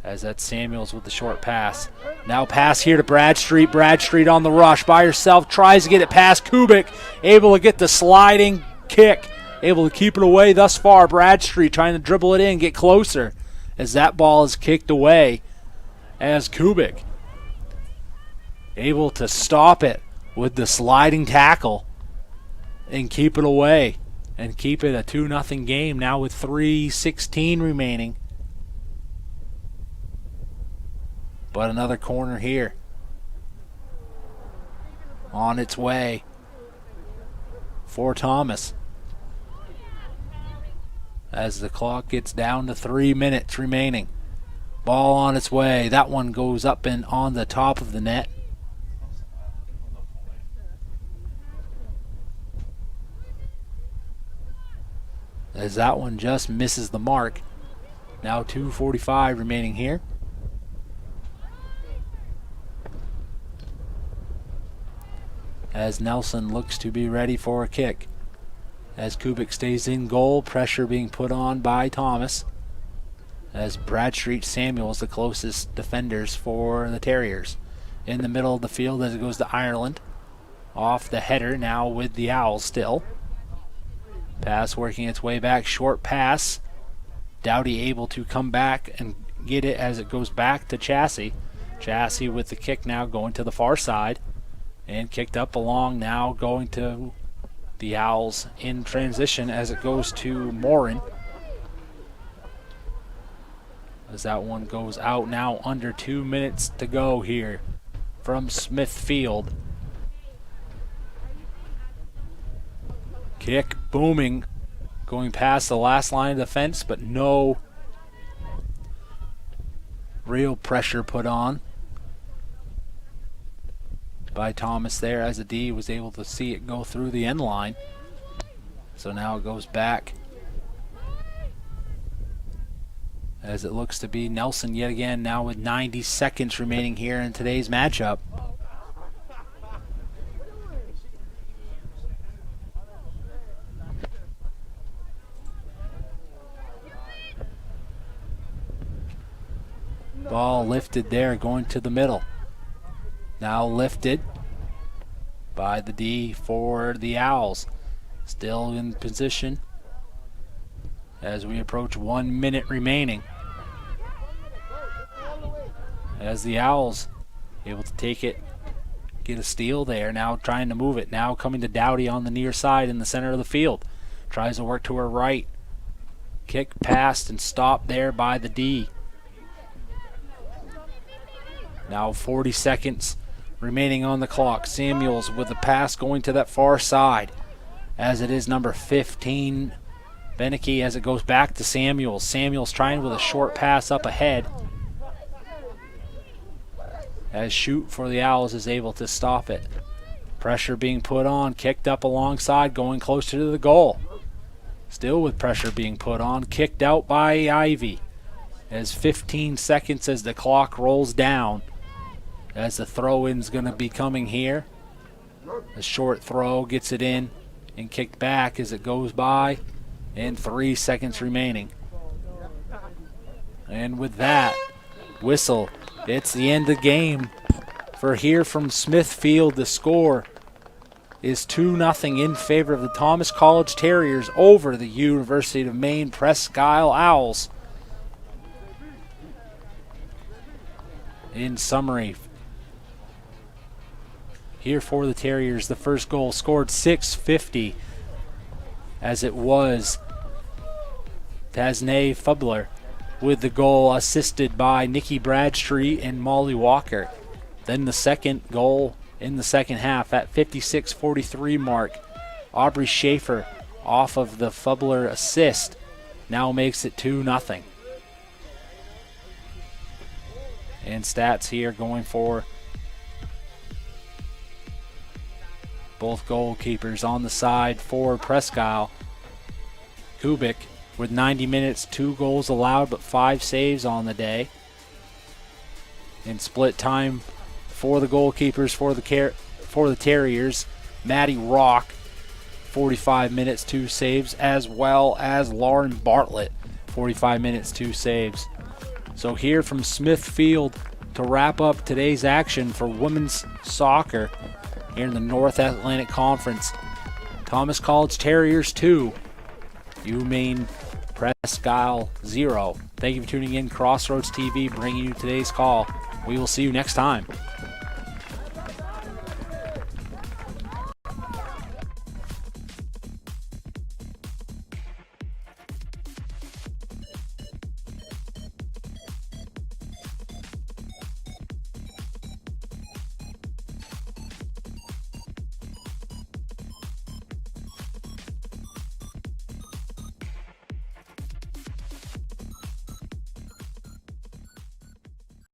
Speaker 1: as that's Samuels with the short pass. Now pass here to Bradstreet. Bradstreet on the rush by herself, tries to get it past Kubik. Able to get the sliding kick. Able to keep it away thus far. Bradstreet trying to dribble it in, get closer. As that ball is kicked away. As Kubik able to stop it with the sliding tackle and keep it away and keep it a 2-0 game now with 3:16 remaining. But another corner here on its way for Thomas as the clock gets down to 3 minutes remaining. Ball on its way. That one goes up and on the top of the net. As that one just misses the mark. Now 2:45 remaining here. As Nelson looks to be ready for a kick. As Kubik stays in goal, pressure being put on by Thomas. As Bradstreet Samuels, the closest defenders for the Terriers. In the middle of the field as it goes to Ireland. Off the header now with the Owls still. Pass working its way back, short pass. Dowdy able to come back and get it as it goes back to Chassie. Chassie with the kick now going to the far side. And kicked up along now going to the Owls in transition as it goes to Morin. As that one goes out now, under 2 minutes to go here from Smithfield. Kick booming, going past the last line of defense, but no real pressure put on by Thomas there, as the D was able to see it go through the end line. So now it goes back as it looks to be Nelson yet again, now with 90 seconds remaining here in today's matchup. Ball lifted there, going to the middle. Now lifted by the D for the Owls. Still in position as we approach 1 minute remaining. As the Owls able to take it, get a steal there. Now trying to move it. Now coming to Dowdy on the near side in the center of the field. Tries to work to her right. Kick passed and stopped there by the D. Now 40 seconds remaining on the clock. Samuels with the pass going to that far side, as it is number 15, Beneke, as it goes back to Samuels. Samuels trying with a short pass up ahead, as Shoot for the Owls is able to stop it. Pressure being put on, kicked up alongside, going closer to the goal. Still with pressure being put on, kicked out by Ivy, as 15 seconds as the clock rolls down, as the throw-in's going to be coming here. A short throw gets it in and kicked back as it goes by, and 3 seconds remaining. And with that whistle, it's the end of the game. For here from Smithfield, the score is 2-0 in favor of the Thomas College Terriers over the University of Maine-Presque Owls. In summary, here for the Terriers, the first goal scored 6:50, as it was Tasnay Fubler with the goal assisted by Nikki Bradstreet and Molly Walker. Then the second goal in the second half at 56:43 mark, Aubrey Schaefer off of the Fubler assist now makes it 2-0. And stats here going for both goalkeepers on the side for Presque Isle. Kubik with 90 minutes, 2 goals allowed, but 5 saves on the day. In split time for the goalkeepers for the Terriers, Maddie Rock, 45 minutes, 2 saves, as well as Lauren Bartlett, 45 minutes, 2 saves. So here from Smithfield to wrap up today's action for women's soccer here in the North Atlantic Conference. Thomas College Terriers 2, UMaine-Presque Isle 0. Thank you for tuning in. Crossroads TV bringing you today's call. We will see you next time.